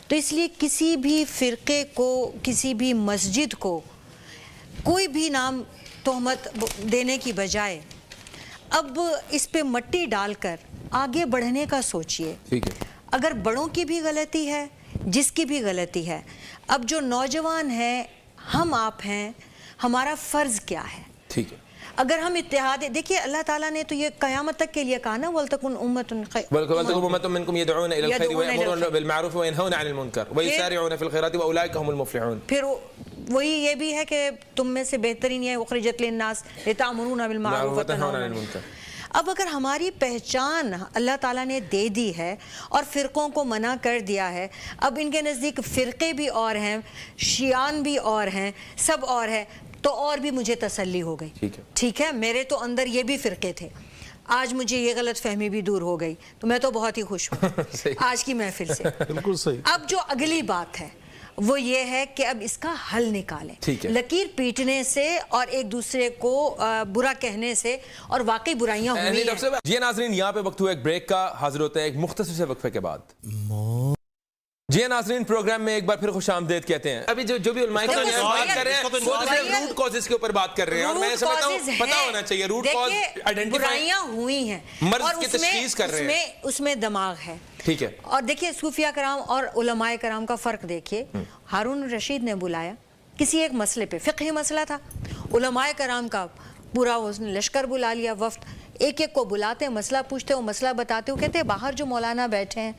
Speaker 7: تو اس لیے کسی بھی فرقے کو، کسی بھی مسجد کو کوئی بھی نام تہمت دینے کی بجائے اب اس پہ مٹی ڈال کر آگے بڑھنے کا سوچئے. اگر بڑوں کی بھی غلطی ہے، جس کی بھی غلطی ہے، اب جو نوجوان ہیں، ہم آپ ہیں، ہمارا فرض کیا ہے؟ اگر ہم اتحاد، دیکھیے اللہ تعالیٰ نے تو یہ قیامت تک کے لیے کہا نا وَلْتَكُنْ
Speaker 1: وَلْتَكُنْ مِنْكُمْ يَدْعُونَ إِلَى الْخَيْرِ وَيَأْمُرُونَ بِالْمَعْرُوفِ وَيَنْهَوْنَ عَنِ الْمُنْكَرِ وَيُسَارِعُونَ فِي الْخَيْرَاتِ وَأُولَئِكَ هُمُ الْمُفْلِحُونَ.
Speaker 7: پھر وہی یہ بھی ہے کہ تم میں سے بہترین یہ اخرجت للناس لتأمرون بالمعروف وتنہون عن المنکر. اب اگر ہماری پہچان اللہ تعالیٰ نے دے دی ہے اور فرقوں کو منع کر دیا ہے، اب ان کے نزدیک فرقے بھی اور ہیں، شیعان بھی اور ہیں، سب اور ہے، تو اور بھی مجھے تسلی ہو گئی. ٹھیک ہے، میرے تو اندر یہ بھی فرقے تھے، آج مجھے یہ غلط فہمی بھی دور ہو گئی، تو میں تو بہت ہی خوش ہوں آج کی محفل سے.
Speaker 2: بالکل صحیح.
Speaker 7: اب جو اگلی بات ہے وہ یہ ہے کہ اب اس کا حل نکالیں. لکیر پیٹنے سے اور ایک دوسرے کو برا کہنے سے، اور واقعی برائیاں ہوئی ہیں.
Speaker 1: جی ناظرین، یہاں پہ وقت ہوا ایک بریک کا، حاضر ہوتے ہیں ایک مختصر سے وقفے کے بعد. جی ناظرین، پروگرام میں ایک بار پھر خوش آمدید کہتے ہیں. ابھی جو بھی علماء کرام بات کر رہے ہیں وہ روٹ کازز کے اوپر بات کر رہے ہیں، اور میں سمجھتا ہوں پتہ ہونا چاہیے روٹ کاز آئیڈینٹیفائی،
Speaker 7: برائیاں ہوئی ہیں،
Speaker 1: مرض کی تشخیص کر رہے ہیں،
Speaker 7: اس میں دماغ ہے.
Speaker 1: ٹھیک ہے. اور
Speaker 7: دیکھیے صوفیہ کرام اور علماء کرام کا فرق دیکھیے. ہارون الرشید نے بلایا کسی ایک مسئلے پہ، فقہی مسئلہ تھا، علماء کرام کا پورا اس نے لشکر بلا لیا، وفد، ایک ایک کو بلاتے، مسئلہ پوچھتے، وہ مسئلہ بتاتے. وہ کہتے ہیں باہر جو مولانا بیٹھے ہیں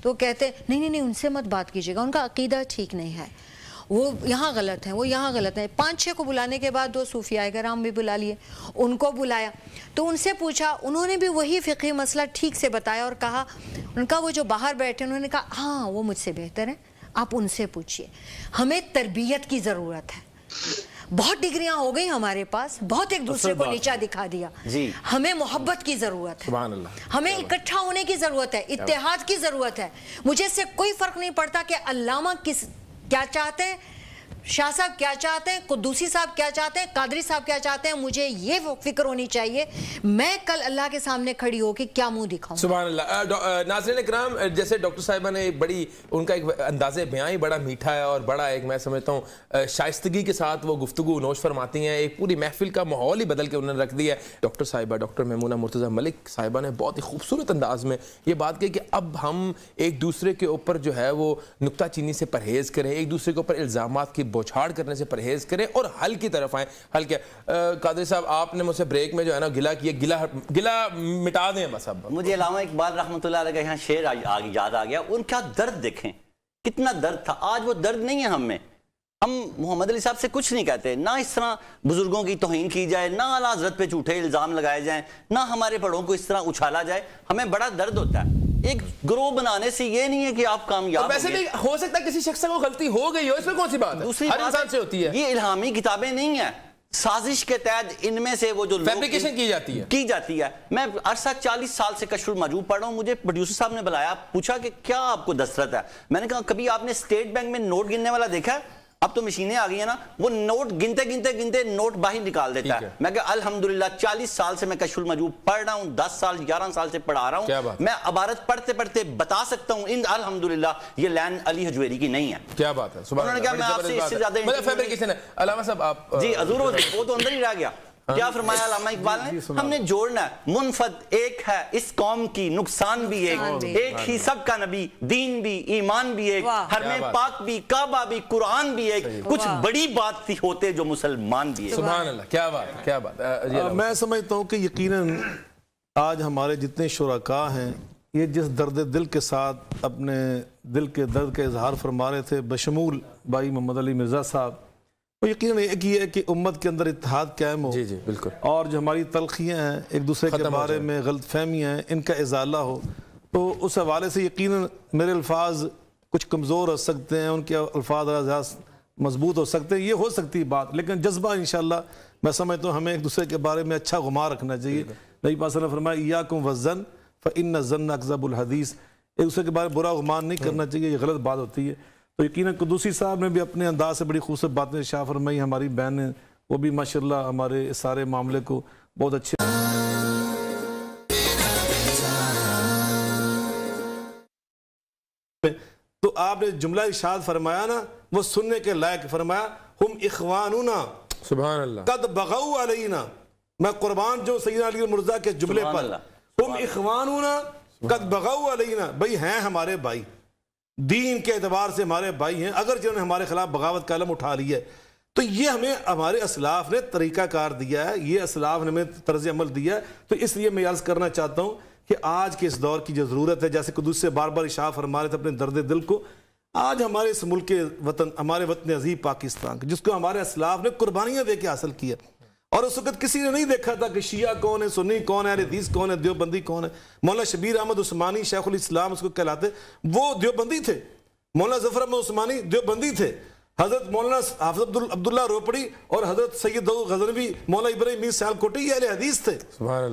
Speaker 7: تو کہتے نہیں ان سے مت بات کیجیے گا، ان کا عقیدہ ٹھیک نہیں ہے، وہ یہاں غلط ہیں، وہ یہاں غلط ہیں. 5-6 کو بلانے کے بعد 2 صوفیاء کرام بھی بلا لیے، ان کو بلایا تو ان سے پوچھا، انہوں نے بھی وہی فقہی مسئلہ ٹھیک سے بتایا اور کہا، ان کا وہ جو باہر بیٹھے انہوں نے کہا ہاں وہ مجھ سے بہتر ہیں، آپ ان سے پوچھئے. ہمیں تربیت کی ضرورت ہے. بہت ڈگریاں ہو گئی ہمارے پاس، بہت ایک دوسرے کو نیچا دکھا دیا. ہمیں محبت کی ضرورت ہے، ہمیں اکٹھا ہونے کی ضرورت ہے، اتحاد کی ضرورت ہے. مجھے سے کوئی فرق نہیں پڑتا کہ علامہ کیا چاہتے ہیں، شاہ صاحب کیا چاہتے ہیں، قدوسی صاحب کیا چاہتے ہیں، قادری صاحب کیا چاہتے ہیں. مجھے یہ فکر ہونی چاہیے میں کل اللہ کے سامنے کھڑی ہو کے کیا منہ دکھاؤں.
Speaker 1: سبحان اللہ. ناظرین اکرام، جیسے ڈاکٹر صاحبہ نے بڑی، ان کا ایک انداز بیان ہی بڑا میٹھا ہے اور بڑا ایک میں سمجھتا ہوں شائستگی کے ساتھ وہ گفتگو نوش فرماتی ہیں. ایک پوری محفل کا ماحول ہی بدل کے انہوں نے رکھ دیا ہے. ڈاکٹر صاحبہ، ڈاکٹر میمونہ مرتضی ملک صاحبہ نے بہت ہی خوبصورت انداز میں یہ بات کہی کہ اب ہم ایک دوسرے کے اوپر جو ہے وہ نکتہ چینی سے پرہیز کریں، ایک دوسرے کے اوپر الزامات کی بوچھاڑ کرنے سے پرہیز کریں اور حل کی طرف آئیں. حل کیا؟ قادری صاحب، آپ نے مجھ سے بریک میں جو ہے نا گلہ کیا، گلہ مٹا دیں بس. اب
Speaker 5: مجھے علامہ اقبال رحمۃ اللہ علیہ کا یہاں شعر یاد آ گیا. ان کا درد دیکھیں، کتنا درد تھا. آج وہ درد نہیں ہے ہم میں. ہم محمد علی صاحب سے کچھ نہیں کہتے، نہ اس طرح بزرگوں کی توہین کی جائے، نہ اعلیٰ حضرت پہ جھوٹے الزام لگائے جائیں، نہ ہمارے بڑوں کو اس طرح اچھالا جائے. ہمیں بڑا درد ہوتا ہے. ایک گروہ بنانے سے یہ نہیں ہے کہ آپ کامیاب.
Speaker 1: ویسے بھی ہو سکتا ہے کسی شخص سے کوئی غلطی ہو گئی ہو، اس میں کون سی بات ہے؟
Speaker 5: دوسری
Speaker 1: ہر انسان سے ہوتی ہے.
Speaker 5: یہ الہامی کتابیں نہیں ہیں، سازش کے تحت ان میں سے وہ جو
Speaker 1: فیبریکیشن کی جاتی ہے.
Speaker 5: میں عرصہ 40 سال سے کشف المحجوب پڑھ رہا ہوں. مجھے پروڈیوسر صاحب نے بلایا، پوچھا کہ کیا آپ کو دسترت ہے. میں نے کہا کبھی آپ نے اسٹیٹ بینک میں نوٹ گننے والا دیکھا ہے؟ اب تو مشینیں آ گئی ہیں نا، وہ نوٹ گنتے نوٹ باہر نکال دیتا ہے. میں کہا الحمدللہ 40 سال سے میں کشف المحجوب پڑھ رہا ہوں، 10 سال 11 سال سے پڑھا رہا ہوں. میں عبارت پڑھتے بتا سکتا ہوں ان الحمدللہ یہ لین علی حجویری کی نہیں ہے.
Speaker 1: کیا بات ہے،
Speaker 5: انہوں نے کہا میں آپ سے اس سے زیادہ
Speaker 1: مطلب فیبریکیشن ہے. علامہ صاحب آپ
Speaker 5: جی حضور وہ تو اندر ہی رہ گیا. کیا فرمایا علامہ اقبال نے؟ ہم نے جوڑنا ہے. منفرد ایک ہے اس قوم کی، نقصان بھی ایک ہی سب کا نبی، دین بھی ایمان بھی ایک، حرم پاک بھی کعبہ بھی قرآن بھی ایک، کچھ بڑی بات تھی ہوتے جو مسلمان بھی ایک.
Speaker 1: سبحان اللہ. کیا بات، کیا بات.
Speaker 2: میں سمجھتا ہوں کہ یقیناً آج ہمارے جتنے شرکاء ہیں یہ جس درد دل کے ساتھ اپنے دل کے درد کا اظہار فرما رہے تھے، بشمول بھائی محمد علی مرزا صاحب، وہ یقیناً ایک ہی ہے کہ امت کے اندر اتحاد قائم ہو.
Speaker 1: جی بالکل.
Speaker 2: اور جو ہماری تلخیاں ہیں، ایک دوسرے کے بارے میں غلط فہمیاں ہیں، ان کا ازالہ ہو. تو اس حوالے سے یقیناً میرے الفاظ کچھ کمزور ہو سکتے ہیں، ان کے الفاظ زیادہ مضبوط ہو سکتے ہیں، یہ ہو سکتی بات، لیکن جذبہ انشاءاللہ میں سمجھتا ہوں ہمیں ایک دوسرے کے بارے میں اچھا گمان رکھنا چاہیے. نبی پاک صلی اللہ علیہ وسلم نے فرمایا ایاکم والظن فإن الظن اکذب الحدیث. ایک دوسرے کے بارے میں برا گمان نہیں کرنا چاہیے، یہ غلط بات ہوتی ہے. تو یقیناً قدوسی صاحب نے بھی اپنے انداز سے بڑی خوبصورت باتیں ارشاد فرمائی. ہماری بہنیں وہ بھی ماشاءاللہ ہمارے اس سارے معاملے کو بہت اچھے. تو آپ نے جملہ ارشاد فرمایا نا، وہ سننے کے لائق فرمایا، ہم اخواننا
Speaker 1: سبحان اللہ
Speaker 2: قد بغوا علینا. میں قربان جو سیدنا علی مرزا کے جملے پر، ہم اخواننا قد بغوا علینا، بھائی ہیں ہمارے بھائی، دین کے اعتبار سے ہمارے بھائی ہیں، اگر جنہوں نے ہمارے خلاف بغاوت کا علم اٹھا لی ہے. تو یہ ہمیں ہمارے اسلاف نے طریقہ کار دیا ہے, یہ اسلاف نے ہمیں طرز عمل دیا ہے. تو اس لیے میں عرض کرنا چاہتا ہوں کہ آج کے اس دور کی جو ضرورت ہے, جیسے قدوس سے بار بار اشارہ فرما رہے تھے اپنے درد دل کو, آج ہمارے اس ملک وطن, ہمارے وطن عظیم پاکستان جس کو ہمارے اسلاف نے قربانیاں دے کے حاصل کیا, اور اس وقت کسی نے نہیں دیکھا تھا کہ شیعہ کون ہے, سنی کون ہے, اہل حدیث کون ہے, دیوبندی کون ہے. مولانا شبیر احمد عثمانی شیخ الاسلام اس کو کہلاتے, وہ دیوبندی تھے. مولانا ظفر احمد عثمانی دیوبندی تھے. حضرت مولانا حافظ عبداللہ روپڑی اور حضرت سید داؤد غزنوی, مولانا ابراہیم میر سیال کوٹی, یہ اہل حدیث تھے.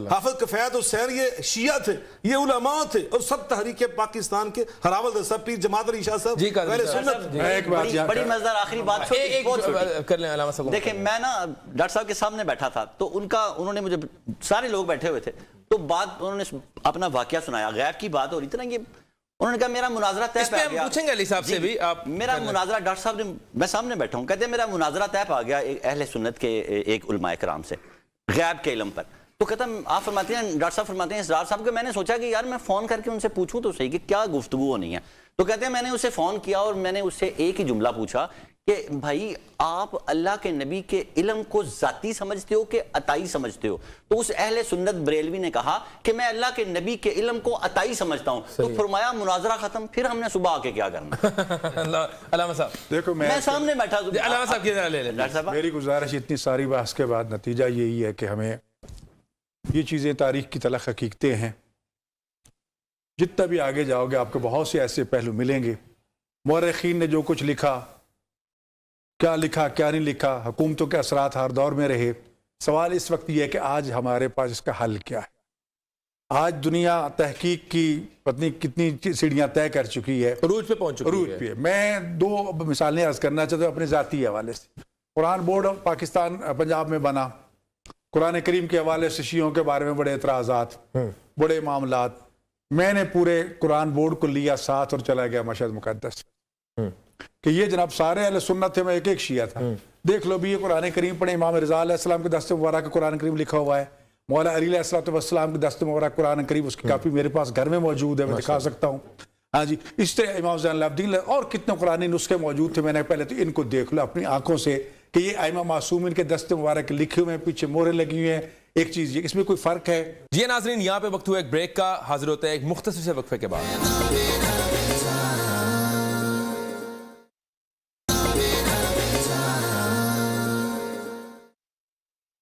Speaker 2: حافظ کفایت حسین یہ شیعہ تھے, یہ علماء تھے, اور سب تحریک پاکستان کے ہراول صاحب, پیر جماعت علی شاہ صاحب, اہل سنت.
Speaker 5: بڑی مزدار آخری بات
Speaker 1: کر لیں علامہ صاحب.
Speaker 5: دیکھیں میں نا ڈاکٹر صاحب کے سامنے بیٹھا تھا, تو انہوں نے مجھے, سارے لوگ بیٹھے ہوئے تھے, تو بات انہوں نے اپنا واقعہ سنایا, غیب کی بات ہو رہی تھی نا, یہ انہوں نے کہا میرا مناظرہ طے پہ آ گیا.
Speaker 1: پوچھیں گے علی صاحب سے بھی, آپ
Speaker 5: میرا مناظرہ, ڈاکٹر صاحب نے, میں سامنے بیٹھا ہوں, کہتے ہیں میرا مناظرہ طے پہ آ گیا اہل سنت کے ایک علماء کرام سے غیب کے علم پر. تو کہتا آپ فرماتے ہیں, ڈاکٹر صاحب فرماتے ہیں اسرار صاحب, کہ میں نے سوچا کہ یار میں فون کر کے ان سے پوچھوں تو صحیح کہ کیا گفتگو ہونی ہے. تو کہتے ہیں میں نے اسے فون کیا اور میں نے اس سے ایک ہی جملہ پوچھا کہ بھائی آپ اللہ کے نبی کے علم کو ذاتی سمجھتے ہو کہ عطائی سمجھتے ہو؟ تو اس اہل سنت بریلوی نے کہا کہ میں اللہ کے نبی کے علم کو عطائی سمجھتا ہوں. تو فرمایا مناظرہ ختم, پھر ہم نے صبح آ کے کیا کرنا.
Speaker 1: علامہ صاحب
Speaker 6: دیکھو,
Speaker 5: میں سامنے بیٹھا ہوں.
Speaker 1: علامہ صاحب کی لے لیں.
Speaker 6: میری گزارش اتنی ساری بحث کے بعد نتیجہ یہی ہے کہ ہمیں یہ چیزیں تاریخ کی تلخ حقیقتیں ہیں. جتنا بھی آگے جاؤ گے آپ کو بہت سے ایسے پہلو ملیں گے. مورخین نے جو کچھ لکھا, کیا لکھا کیا نہیں لکھا, حکومتوں کے اثرات ہر دور میں رہے. سوال اس وقت یہ ہے کہ آج ہمارے پاس اس کا حل کیا ہے. آج دنیا تحقیق کی پتنی کتنی سیڑھیاں طے کر چکی ہے,
Speaker 1: عروج پہ پہنچ چکی ہے.
Speaker 6: عروج پہ. میں دو مثالیں عرض کرنا چاہتا ہوں اپنے ذاتی حوالے سے. قرآن بورڈ پاکستان پنجاب میں بنا, قرآن کریم کے حوالے سے شیعوں کے بارے میں بڑے اعتراضات, بڑے معاملات. میں نے پورے قرآن بورڈ کو لیا ساتھ اور چلا گیا مشہد مقدس کہ یہ جناب سارے اہل سنت تھے, میں ایک ایک شیعہ تھا. دیکھ لو بھی یہ قرآن کریم پڑھے, امام رضا علیہ السلام کے دست مبارک کا قرآن کریم لکھا ہوا ہے, مولا علی علیہ السلام کے دست مبارک قرآن کریم, اس کی کاپی میرے پاس گھر میں موجود ہے, میں دکھا سکتا ہوں. ہاں جی, اس طرح امام زین العابدین اور کتنے قرآنی نسخے موجود تھے. میں نے پہلے تو ان کو دیکھ لو اپنی آنکھوں سے کہ یہ ائمہ معصومین کے دست مبارک لکھے ہوئے ہیں, پیچھے مورے لگی ہوئے ہیں. ایک چیز یہ, اس میں کوئی فرق ہے؟
Speaker 1: جی ناظرین, یہاں پہ وقت ہوا ایک بریک کا, حاضر ہوتا ہے ایک مختصر سے وقفے کے بعد.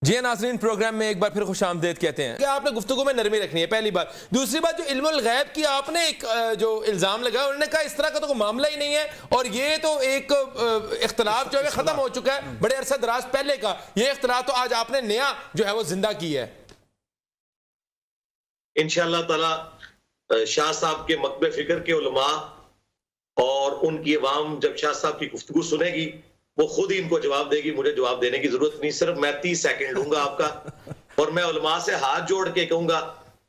Speaker 1: جی ناظرین, پروگرام میں ایک بار پھر خوش آمدید کہتے ہیں کہ آپ نے گفتگو میں نرمی رکھنی ہے, پہلی بات. دوسری بات, جو علم الغیب کی آپ نے ایک جو الزام لگا, انہوں نے کہا اس طرح کا تو کوئی معاملہ ہی نہیں ہے, اور یہ تو ایک اختلاف جو ہے ختم ہو چکا ہے بڑے عرصہ دراز پہلے کا, یہ اختلاف تو آج آپ نے نیا جو ہے وہ زندہ کی ہے.
Speaker 4: انشاءاللہ تعالی شاہ صاحب کے مکتب فکر کے علماء اور ان کی عوام جب شاہ صاحب کی گفتگو سنے گی, وہ خود ہی ان کو جواب دے گی. مجھے جواب دینے کی ضرورت نہیں, صرف میں 30 سیکنڈ لوں گا آپ کا, اور میں علماء سے ہاتھ جوڑ کے کہوں گا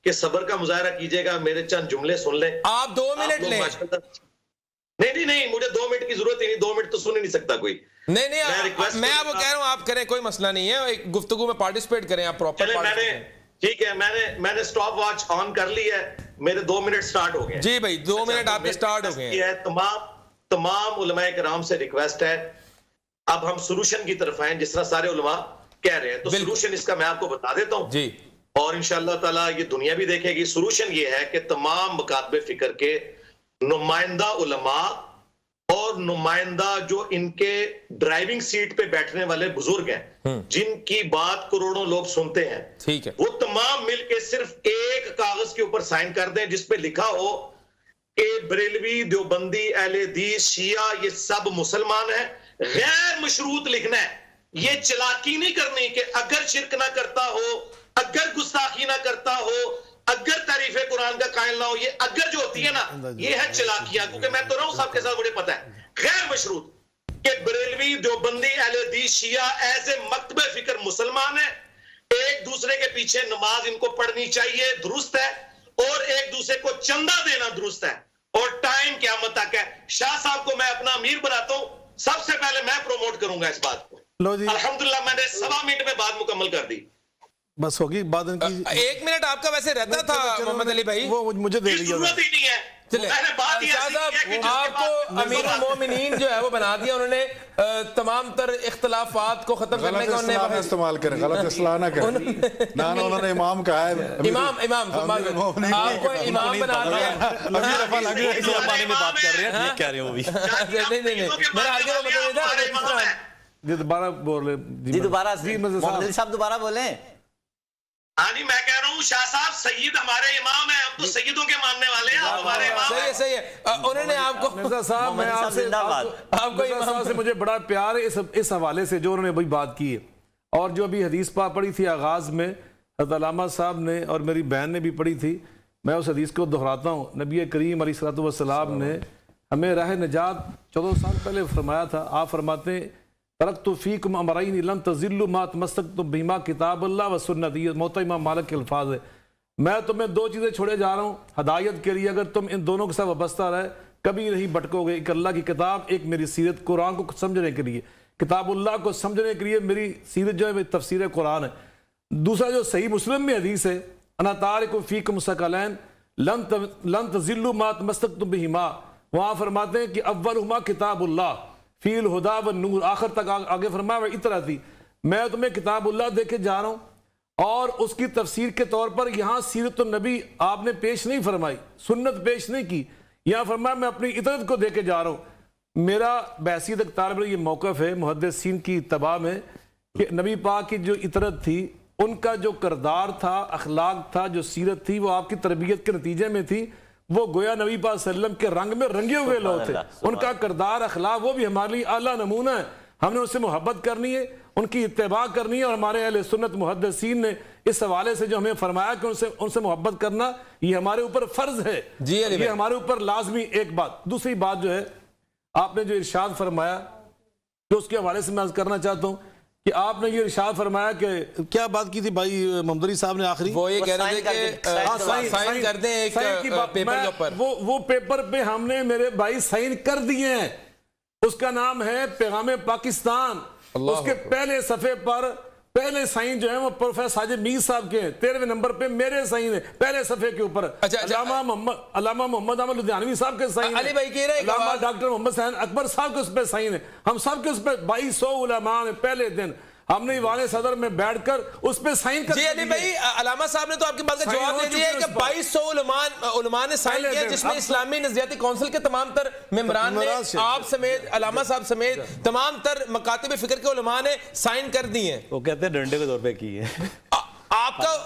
Speaker 4: کہ صبر کا مظاہرہ کیجئے گا, میرے چند جملے سن لیں.
Speaker 1: آپ 2 منٹ لیں.
Speaker 4: نہیں, مجھے 2 منٹ کی ضرورت ہی نہیں, 2 منٹ تو سن ہی نہیں سکتا کوئی.
Speaker 1: نہیں, میں آپ کو کہہ رہا ہوں آپ کریں, کوئی مسئلہ نہیں ہے, ایک گفتگو میں پارٹیسپیٹ کریں آپ پراپر.
Speaker 4: ٹھیک ہے, میں نے سٹاپ واچ آن کر لی ہے, میرے 2 منٹ سٹارٹ ہو گئے.
Speaker 1: جی بھائی, 2 منٹ آپ کے سٹارٹ ہو گئے ہیں.
Speaker 4: تمام علماء کرام سے ریکویسٹ ہے, اب ہم سولوشن کی طرف آئیں, جس طرح سارے علماء کہہ رہے ہیں. تو سولوشن اس کا میں آپ کو بتا دیتا ہوں
Speaker 1: جی,
Speaker 4: اور انشاءاللہ تعالیٰ یہ دنیا بھی دیکھے گی. سولوشن یہ ہے کہ تمام مکاتب فکر کے نمائندہ علماء اور نمائندہ جو ان کے ڈرائیونگ سیٹ پہ بیٹھنے والے بزرگ ہیں, جن کی بات کروڑوں لوگ سنتے ہیں,
Speaker 1: ٹھیک ہے,
Speaker 4: وہ تمام مل کے صرف ایک کاغذ کے اوپر سائن کر دیں جس پہ لکھا ہو کہ بریلوی, دیوبندی, اہل حدیث, شیعہ یہ سب مسلمان ہیں. غیر مشروط لکھنا ہے, یہ چلاکی نہیں کرنی کہ اگر شرک نہ کرتا ہو, اگر گستاخی نہ کرتا ہو, اگر تعریف قرآن کا قائل نہ ہو. یہ اگر جو ہوتی ہے نا, یہ ہے چلاکیاں, کیونکہ میں تو رہا ہوں صاحب کے ساتھ, مجھے پتا ہے. غیر مشروط کہ بریلوی, دیوبندی, اہل حدیث, شیعہ ایز اے مکتب فکر مسلمان ہیں, ایک دوسرے کے پیچھے نماز ان کو پڑھنی چاہیے, درست ہے, اور ایک دوسرے کو چندہ دینا درست ہے, اور ٹائم قیامت تک ہے. شاہ صاحب کو میں اپنا امیر بناتا ہوں, سب سے پہلے میں پروموٹ کروں گا اس بات کو. الحمدللہ میں نے 1.25 منٹ میں بات مکمل کر دی.
Speaker 2: بس ہوگی بعد ان کی
Speaker 1: 1 منٹ آپ کا ویسے رہتا تھا محمد علی بھائی،
Speaker 2: وہ مجھے دے دیا
Speaker 4: ضرورت ہی نہیں ہے.
Speaker 1: چلے شاہ صاحب آپ کو امیر المومنین جو ہے وہ بنا دیا انہوں نے، تمام تر اختلافات کو ختم کرنے کا انہوں نے
Speaker 6: استعمال کریں، غلط اصلاح نہ کریں. انہوں نے امام کہا ہے،
Speaker 1: امام آپ کو امام بنا دیا.
Speaker 3: میں بات کر رہے ہیں کہہ رہے ہیں وہ بھی
Speaker 1: نہیں میرا آگے وہ مطلب تھا.
Speaker 2: جی دوبارہ بول رہے
Speaker 5: جی دوبارہ محمد علی صاحب دوبارہ بولیں.
Speaker 4: ہاں جی میں کہہ رہا ہوں شاہ صاحب سید ہمارے امام ہیں، ہم تو سیدوں کے ماننے والے ہیں، آپ ہمارے امام ہیں.
Speaker 1: صحیح ہے. انہوں نے آپ کو
Speaker 2: مرزا صاحب، میں آپ کو امام سے مجھے بڑا پیار ہے اس حوالے سے جو انہوں نے ابھی بات کی ہے، اور جو ابھی حدیث پاک پڑھی تھی آغاز میں حضرت علامہ صاحب نے اور میری بہن نے بھی پڑھی تھی. میں اس حدیث کو دہراتا ہوں. نبی کریم علیہ الصلوۃ والسلام نے ہمیں راہ نجات 14 سال پہلے فرمایا تھا. آپ فرماتے ہیں ترکت فیکم امرین لن تضلوا ما تمسکتم بہما کتاب اللہ و سنت. یہ موطا امام مالک کے الفاظ ہے. میں تمہیں 2 چیزیں چھوڑے جا رہا ہوں ہدایت کے لیے، اگر تم ان دونوں کے ساتھ وابستہ رہے کبھی نہیں بھٹکو گے. ایک اللہ کی کتاب، ایک میری سیرت. قرآن کو سمجھنے کے لیے، کتاب اللہ کو سمجھنے کے لیے میری سیرت جو ہے تفسیر قرآن ہے. دوسرا جو صحیح مسلم میں حدیث ہے، انا تارک فیکم ثقلین لن تضلوا ما تمسکتم بہما. وہاں فرماتے ہیں کہ اولہما کتاب اللہ فی الہدی والنور، آخر تک آگے فرمایا اطرتی. میں تمہیں کتاب اللہ دے کے جا رہا ہوں، اور اس کی تفسیر کے طور پر یہاں سیرت النبی آپ نے پیش نہیں فرمائی، سنت پیش نہیں کی. یہاں فرمایا میں اپنی اطرت کو دے کے جا رہا ہوں. میرا بحثیت ایک طالب علم یہ موقف ہے محدثین کی اتباع میں کہ نبی پاک کی جو اطرت تھی، ان کا جو کردار تھا، اخلاق تھا، جو سیرت تھی، وہ آپ کی تربیت کے نتیجے میں تھی. وہ گویا نبی پاک صلی اللہ علیہ وسلم کے رنگ میں رنگے ہوئے لوگ تھے. ان کا کردار اخلاق وہ بھی ہمارے لیے اعلیٰ نمونہ ہے. ہم نے ان سے محبت کرنی ہے، ان کی اتباع کرنی ہے. اور ہمارے اہل سنت محدثین نے اس حوالے سے جو ہمیں فرمایا کہ ان سے محبت کرنا یہ ہمارے اوپر فرض ہے، یہ ہمارے اوپر لازمی. ایک بات. دوسری بات جو ہے آپ نے جو ارشاد فرمایا، جو اس کے حوالے سے میں عرض کرنا چاہتا ہوں کہ آپ نے یہ ارشاد فرمایا کہ کیا بات کی تھی بھائی محمد علی صاحب نے آخری؟
Speaker 1: وہ یہ کہہ رہے تھے کہ سائن کر دیں ایک پیپر کے اوپر.
Speaker 2: وہ پیپر پہ ہم نے میرے بھائی سائن کر دیے ہیں. اس کا نام ہے پیغام پاکستان. اس کے پہلے صفحے پر پہلے سائن جو ہیں وہ پروفیسر ساجد میر صاحب کے ہیں. 13ویں نمبر پہ میرے سائن ہے پہلے صفحے کے اوپر. علامہ محمد احمد لدھیانوی صاحب کے سائن
Speaker 1: علی بھائی کہہ رہے ہیں،
Speaker 2: علامہ ڈاکٹر محمد حسین اکبر صاحب کے اس پہ سائن ہے. ہم سب کے اس پہ 2200 علماء نے پہلے دن ہم نے ایوان صدر میں بیٹھ کر اس پہ سائن کر.
Speaker 1: جی علی بھائی علامہ صاحب نے تو آپ کی بات کا جواب دے دیا ہے کہ 2200 علماء نے سائن کیا، جس میں اسلامی نظریاتی کونسل کے تمام تر ممبران نے، آپ سمیت، علامہ صاحب سمیت تمام تر مکاتب فکر کے علماء نے سائن کر دی ہیں.
Speaker 3: وہ کہتے ہیں ڈنڈے کے طور پہ کی ہے.
Speaker 1: آپ کا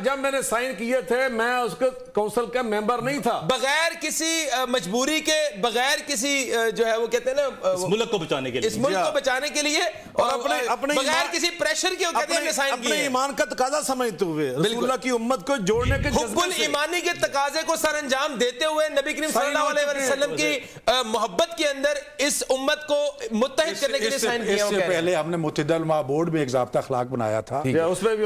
Speaker 2: جب میں نے سائن کیے تھے میں اس کے کونسل کا ممبر نہیں تھا.
Speaker 1: بغیر کسی مجبوری کے، بغیر کسی جو ہے وہ کہتے ہیں نا
Speaker 3: اس ملک کو بچانے کے لیے،
Speaker 1: اس ملک کو بچانے کے لیے، اور اپنے بغیر کسی پریشر کے کہتے ہیں سائن کیے.
Speaker 2: اپنے ایمان کا تقاضا سمجھتے ہوئے رسول اللہ کی امت کو جوڑنے کے
Speaker 1: حب الایمانی کے تقاضے کو سر انجام دیتے ہوئے نبی کریم صلی اللہ علیہ وسلم کی محبت کے اندر اس امت کو متحد کرنے کے لیے سائن کیا.
Speaker 6: اس سے پہلے ہم نے متحدہ علماء بورڈ میں ایک ضابطہ اخلاق بنایا تھا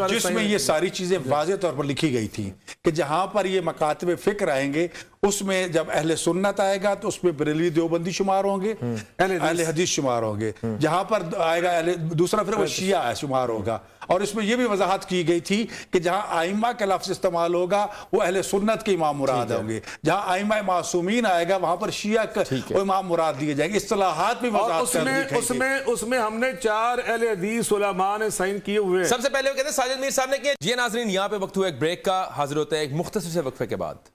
Speaker 6: جس میں یہ ساری چیزیں واضح طور پر لکھی گئی تھی کہ جہاں پر یہ مکاتب فکر آئیں گے اس میں جب اہل سنت آئے گا تو اس میں بریلوی دیوبندی شمار ہوں گے، اہل حدیث شمار ہوں گے. جہاں پر آئے گا دوسرا پھر وہ شیعہ شمار ہوگا. اور اس میں یہ بھی وضاحت کی گئی تھی کہ جہاں آئمہ کا لفظ استعمال ہوگا وہ اہل سنت کے امام مراد ہوں گے، جہاں آئمہ معصومین آئے گا وہاں پر شیعہ کا امام مراد دیے جائیں گے. اصطلاحات بھی وضاحت کر دی گئی.
Speaker 2: اس میں ہم نے 4 اہل حدیث علماء نے سائن کیے ہوئے.
Speaker 1: سب سے پہلے وہ کہتے ہیں ساجد میر صاحب نے کیا. جی ناظرین یہاں پہ وقت ہوا ایک بریک کا، حاضر ہوتے ہیں ایک مختصر سے وقفے کے بعد.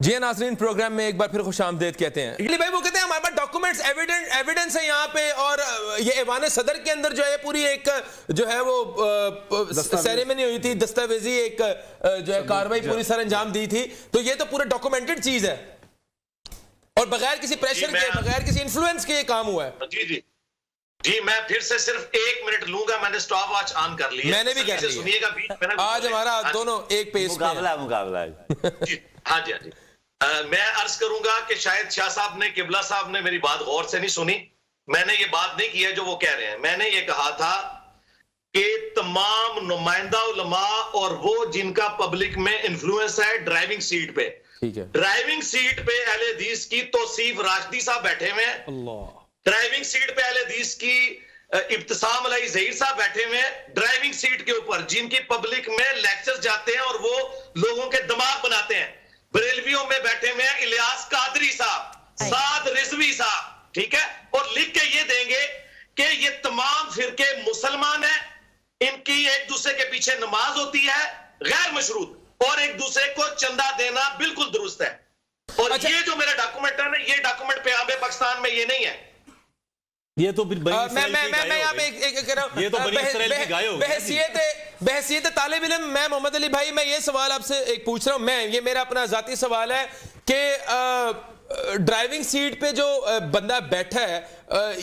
Speaker 1: جی ناظرین پروگرام میں ایک بار پھر خوش آمدید کہتے ہیں. علی بھائی وہ کہتے ہیں ہمارے پاس ڈاکومنٹس ایویڈنس ہے یہاں پہ، اور یہ ایوان صدر کے اندر جو ہے پوری ایک جو ہے وہ سیریمنی ہوئی تھی، دستاویزی ایک جو ہے کاروائی پوری سر انجام دی تھی. تو یہ تو پورا ڈاکومنٹڈ چیز ہے اور بغیر کسی پریشر کے، بغیر کسی انفلوئنس کے یہ کام ہوا ہے.
Speaker 4: جی میں پھر سے صرف 1 منٹ لوں گا. میں نے سٹاپ واچ آن کر لی ہے.
Speaker 1: میں نے بھی کر لی. آج ہمارا دونوں ایک پیس پہ
Speaker 5: مقابلہ ہے.
Speaker 4: ہاں جی میں عرض کروں گا کہ شاید شاہ صاحب نے، قبلہ صاحب نے میری بات غور سے نہیں سنی. میں نے یہ بات نہیں کی ہے جو وہ کہہ رہے ہیں. میں نے یہ کہا تھا کہ تمام نمائندہ علماء اور وہ جن کا پبلک میں انفلوئنس ہے ڈرائیونگ سیٹ پہ، ڈرائیونگ سیٹ پہ اہل حدیث کی توصیف راشدی صاحب بیٹھے ہوئے ہیں. ڈرائیونگ سیٹ پہ اہل حدیث کی ابتسام علی ظہیر صاحب بیٹھے ہوئے ہیں ڈرائیونگ سیٹ کے اوپر، جن کی پبلک میں لیکچر جاتے ہیں اور وہ لوگوں کے دماغ بناتے ہیں. بریلویوں میں بیٹھے ہوئے ہیں الیاس قادری صاحب، سعد رضوی صاحب، ٹھیک ہے، اور لکھ کے یہ دیں گے کہ یہ تمام فرقے مسلمان ہیں، ان کی ایک دوسرے کے پیچھے نماز ہوتی ہے غیر مشروط، اور ایک دوسرے کو چندہ دینا بالکل درست ہے. اور یہ جو میرا ڈاکومنٹ ہے نا، یہ ڈاکومنٹ پیغام پاکستان میں یہ نہیں ہے.
Speaker 3: یہ تو
Speaker 1: میں یہاں پہ ایک کہہ رہا ہوں،
Speaker 3: یہ تو بنی اسرائیل کی گائے ہو گئی.
Speaker 1: بحیثیت طالب علم میں محمد علی بھائی میں یہ سوال آپ سے ایک پوچھ رہا ہوں، یہ میرا اپنا ذاتی سوال ہے کہ ڈرائیونگ سیٹ پہ جو بندہ بیٹھا ہے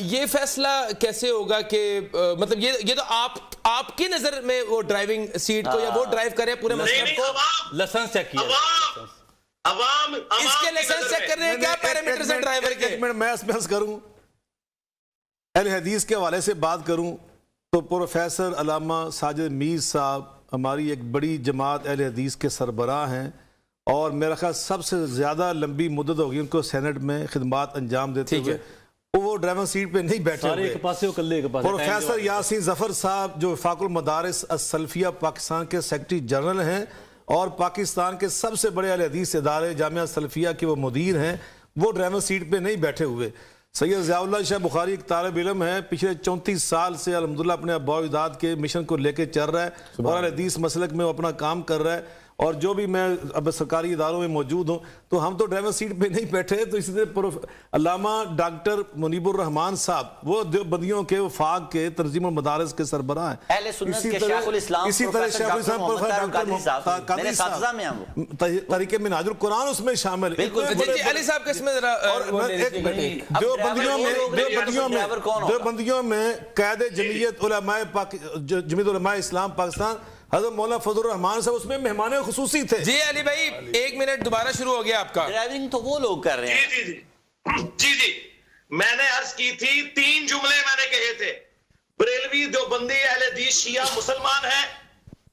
Speaker 1: یہ فیصلہ کیسے ہوگا کہ مطلب یہ تو آپ کی نظر میں وہ ڈرائیونگ سیٹ کو یا وہ ڈرائیو کرے پورے مسئلہ کو
Speaker 3: لائسنس چیک کیا،
Speaker 4: عوام
Speaker 1: اس کے لائسنس چیک کرنے کیا پیرامیٹرز ہیں ڈرائیور کے؟
Speaker 2: میں اس بحث کروں، اہل حدیث کے حوالے سے بات کروں تو پروفیسر علامہ ساجد میر صاحب ہماری ایک بڑی جماعت اہل حدیث کے سربراہ ہیں، اور میرا خیال سب سے زیادہ لمبی مدت ہوگی ان کو سینٹ میں خدمات انجام دیتے ہوئے، وہ ڈرائیور سیٹ پہ نہیں بیٹھے ہوئے. پروفیسر یاسین ظفر صاحب جو وفاق المدارس السلفیہ پاکستان کے سیکرٹری جنرل ہیں اور پاکستان کے سب سے بڑے اہل حدیث ادارے جامعہ سلفیہ کے وہ مدیر ہیں، وہ ڈرائیور سیٹ پہ نہیں بیٹھے ہوئے. سید ضیاء اللہ شاہ بخاری ایک طالب علم ہے، پچھلے 34 سال سے الحمدللہ اپنے اباء و اجداد کے مشن کو لے کے چل رہا ہے اور اہل حدیث مسلک میں وہ اپنا کام کر رہا ہے. اور جو بھی میں اب سرکاری اداروں میں موجود ہوں تو ہم تو ڈرائیور سیٹ پہ نہیں بیٹھے. تو اسی طرح علامہ ڈاکٹر منیب الرحمان صاحب وہ دیوبندیوں کے وفاق کے تنظیم المدارس کے سربراہ ہیں.
Speaker 5: اہل سنت کے شیخ الاسلام
Speaker 2: اسی طرح شیخ الاسلام پروفیسر قادری صاحب تحریک منہاج القرآن اس میں شامل.
Speaker 1: علی صاحب کے اس میں
Speaker 2: دیوبندیوں میں قائد جمعیت علماء اسلام پاکستان حضرت مولانا فضل الرحمان صاحب اس میں مہمان خصوصی تھے.
Speaker 1: جی علی بھائی 1 منٹ دوبارہ شروع ہو گیا آپ کا.
Speaker 5: ڈرائیونگ تو وہ لوگ کر رہے ہیں.
Speaker 4: جی میں نے عرض کی تھی 3 جملے میں نے کہے تھے، بریلوی دیوبندی اہل حدیث شیعہ مسلمان ہیں،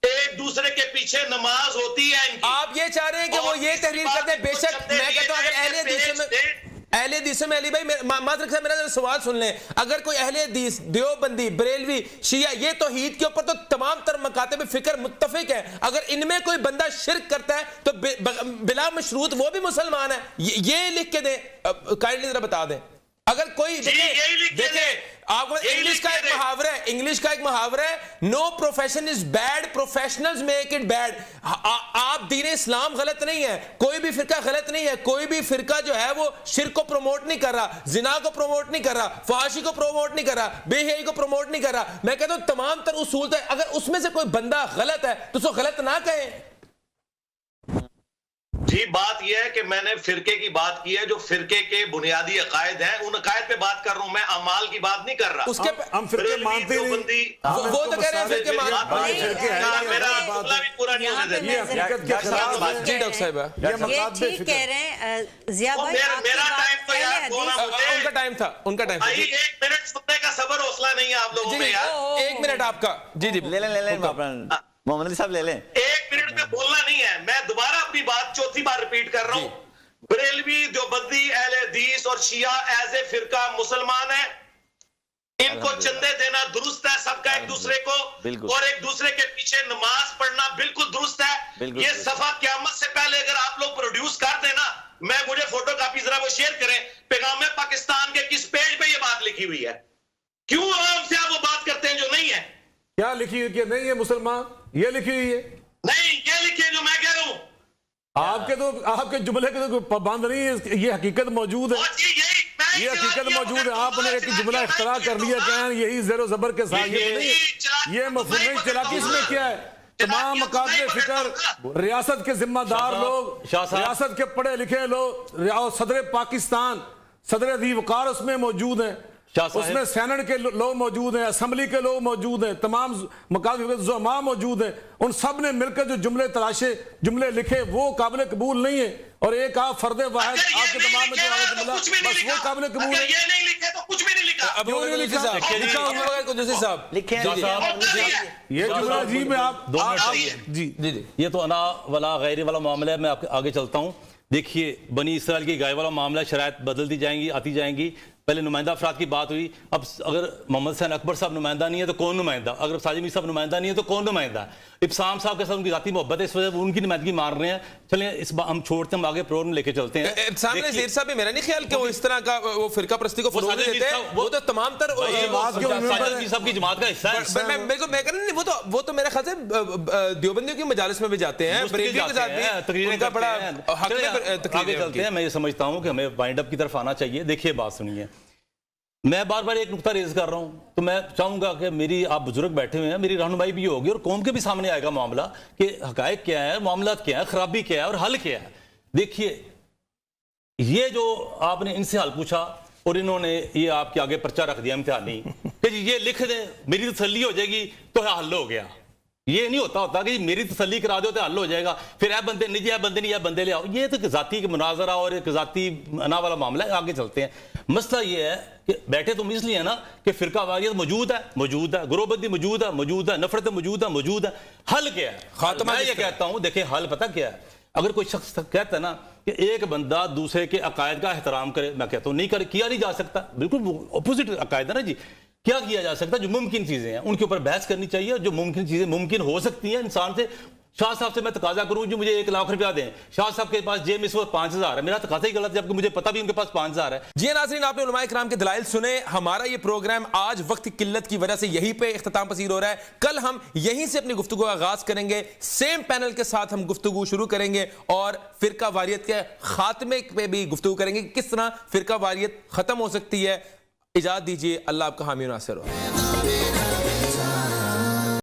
Speaker 4: ایک دوسرے کے پیچھے نماز ہوتی ہے ان کی.
Speaker 1: آپ یہ چاہ رہے ہیں کہ وہ یہ تحریر کرتے ہیں؟ بے شک میں کہتا ہوں اگر اہل حدیث میں علی بھائی معذرت سے میرا سوال سن لیں، اگر کوئی اہل حدیث دیوبندی بریلوی شیعہ یہ توحید کے اوپر تو تمام تر مکاتب فکر متفق ہے، اگر ان میں کوئی بندہ شرک کرتا ہے تو بلا مشروط وہ بھی مسلمان ہے. یہ لکھ کے دیں کائنڈلی ذرا بتا دیں. اگر کوئی دیکھیں آپ کو انگلش کا ایک محاورہ ہے no profession is bad professionals make it bad. آپ دین اسلام غلط نہیں ہے، کوئی بھی فرقہ غلط نہیں ہے، کوئی بھی فرقہ جو ہے وہ شرک کو پروموٹ نہیں کر رہا، زنا کو پروموٹ نہیں کر رہا، فحاشی کو پروموٹ نہیں کر رہا، بے حیائی کو پروموٹ نہیں کر رہا. میں کہتا ہوں تمام تر اصول تھے، اگر اس میں سے کوئی بندہ غلط ہے تو اس کو غلط نہ کہیں.
Speaker 4: جی بات یہ ہے کہ میں نے فرقے کی بات کی ہے، جو فرقے کے بنیادی عقائد ہیں ان عقائد پہ بات کر رہا ہوں، میں اعمال کی بات نہیں کر رہا.
Speaker 2: اس کے ہم فرقے مانتے نہیں،
Speaker 1: وہ تو کہہ رہے ہیں فرقے مانتے ہیں.
Speaker 4: میرا جملہ بھی پورا نہیں ہونے دیتے.
Speaker 1: جی ڈاکٹر صاحب
Speaker 7: یہ ٹھیک کہہ رہے ہیں ضیاء بھائی.
Speaker 4: میرا ٹائم تو یار
Speaker 1: ان کا ٹائم تھا
Speaker 4: 1 منٹ سننے کا صبر حوصلہ نہیں ہے آپ لوگوں میں یار.
Speaker 1: 1 منٹ آپ کا. جی
Speaker 5: لے محمد علی صاحب لے لیں.
Speaker 4: 1 منٹ میں بولنا نہیں ہے، میں دوبارہ اپنی بات 4تھی بار ریپیٹ کر رہا ہوں. بریلوی دیوبندی اہل حدیث اور شیعہ ایز اے فرقہ مسلمان ہیں، ان کو چندے دینا درست ہے سب کا ایک دوسرے کو، اور ایک دوسرے کے پیچھے نماز پڑھنا بالکل درست ہے. یہ صفحہ قیامت سے پہلے اگر آپ لوگ پروڈیوس کر دینا، مجھے فوٹو کاپی ذرا وہ شیئر کریں، پیغام پاکستان کے کس پیج پہ یہ بات لکھی ہوئی ہے. کیوں عوام سے آپ وہ بات کرتے ہیں جو نہیں ہے؟
Speaker 2: کیا لکھی ہوئی کہ نہیں ہے مسلمان؟ یہ لکھی ہوئی ہے
Speaker 4: نہیں، یہ لکھے جو میں کہہ رہا ہوں.
Speaker 2: آپ کے جملے کے تو پابند نہیں ہے، یہ حقیقت موجود ہے، یہ حقیقت موجود ہے. آپ نے ایک جملہ اختراع کر لیا کہ یہی زیر و زبر کے ساتھ، یہ نہیں، یہ مفہوم نہیں چلا. کس میں کیا ہے؟ تمام مکاتب فکر، ریاست کے ذمہ دار لوگ، ریاست کے پڑھے لکھے لوگ، صدر پاکستان صدر ذی وقار اس میں موجود ہیں، اس میں سینٹ کے لوگ موجود ہیں، اسمبلی کے لوگ موجود ہیں، تمام مقامی زعماء موجود ہیں. ان سب نے مل کر جو جملے تراشے، جملے لکھے، وہ قابل قبول نہیں ہے. اور ایک آپ فرد واحد آپ کے تمام میں جو جملہ بس وہ قابل قبول ہے.
Speaker 4: یہ نہیں لکھے تو کچھ بھی نہیں لکھا.
Speaker 1: اب وہ نہیں لکھا صاحب
Speaker 2: یہ جملہ عجیب ہے. آپ
Speaker 3: جی یہ تو انا والا غیر والا معاملہ ہے. میں آپ آگے چلتا ہوں. دیکھیے بنی اسرائیل کی گائے والا معاملہ، شرائط بدلتی جائیں گی، آتی جائیں گی. پہلے نمائندہ افراد کی بات ہوئی. اب اگر محمد حسین اکبر صاحب نمائندہ نہیں ہے تو کون نمائندہ؟ اگر ساجد میر صاحب نمائندہ نہیں ہے تو کون نمائندہ ہے؟ ابسام صاحب کے ساتھ ان کی ذاتی محبت ہے، اس وجہ سے ان کی نمائندگی مان رہے ہیں. چلیں اس بار ہم چھوڑتے ہیں، ہم آگے پروگرام لے کے چلتے ہیں.
Speaker 1: ابسام نذیر صاحب بھی میرا نہیں خیال کہ وہ اس طرح کا وہ فرقہ پرستی کو فروغ دیتے ہیں. وہ تو تمام تر
Speaker 3: ساجد میر صاحب کی جماعت کا حصہ ہے.
Speaker 1: میں کہہ رہا نہیں، وہ تو میرا خیال سے دیوبندیوں کی مجالس میں بھی جاتے ہیں، بریلویوں کے ساتھ بھی ان کا بڑا حق ہے.
Speaker 3: آگے چلتے ہیں. میں یہ سمجھتا ہوں کہ ہمیں وائنڈ اپ کی طرف آنا چاہیے. دیکھیے بات سنیے، میں بار بار ایک نقطہ ریز کر رہا ہوں، تو میں چاہوں گا کہ میری آپ بزرگ بیٹھے ہوئے ہیں، میری رہنمائی بھی ہوگی اور قوم کے بھی سامنے آئے گا معاملہ کہ حقائق کیا ہے، معاملات کیا ہے، خرابی کیا ہے اور حل کیا ہے. دیکھیے یہ جو آپ نے ان سے حل پوچھا اور انہوں نے یہ آپ کے آگے پرچہ رکھ دیا امتحانی کہ جی یہ لکھ دیں میری تسلی ہو جائے گی تو حل ہو گیا. یہ نہیں ہوتا کہ میری تسلی کرا دو تو حل ہو جائے گا، پھر اے بندے نہیں، اے بندے نہیں، اے بندے لے آؤ. یہ تو ذاتی مناظرہ اور ایک ذاتی انا والا معاملہ ہے. آگے چلتے ہیں. مسئلہ یہ ہے کہ بیٹھے تم اس لیے نا کہ فرقہ واریت موجود ہے، گروہ بندی موجود ہے، نفرت موجود ہے. حل کیا ہے؟ میں یہ کہتا ہوں دیکھیں حل پتہ کیا ہے. اگر کوئی شخص کہتا ہے نا کہ ایک بندہ دوسرے کے عقائد کا احترام کرے، میں کہتا ہوں نہیں کیا نہیں جا سکتا. بالکل اپوزٹ عقائد ہے نا جی. کیا کیا جا سکتا ہے؟ جو ممکن چیزیں ہیں ان کے اوپر بحث کرنی چاہیے. جو ممکن چیزیں ممکن ہو سکتی ہیں انسان سے. شاہ صاحب سے میں تقاضا کروں جو مجھے 1 لاکھ روپیہ دیں، شاہ صاحب کے پاس جیب میں اس وقت 5000 ہے، میرا تقاضا ہی غلط ہے جبکہ مجھے پتہ بھی ان کے پاس 5000 ہے.
Speaker 1: جی ناظرین، آپ نے علماء کرام کے دلائل سنے. ہمارا یہ پروگرام آج وقت کی قلت کی وجہ سے یہیں پہ اختتام پذیر ہو رہا ہے. کل ہم یہیں سے اپنی گفتگو کا آغاز کریں گے. سیم پینل کے ساتھ ہم گفتگو شروع کریں گے اور فرقہ واریت کے خاتمے پہ بھی گفتگو کریں گے کہ کس طرح فرقہ واریت ختم ہو سکتی ہے. اجازت دیجیے. اللہ آپ کا حامی و ناصر ہو.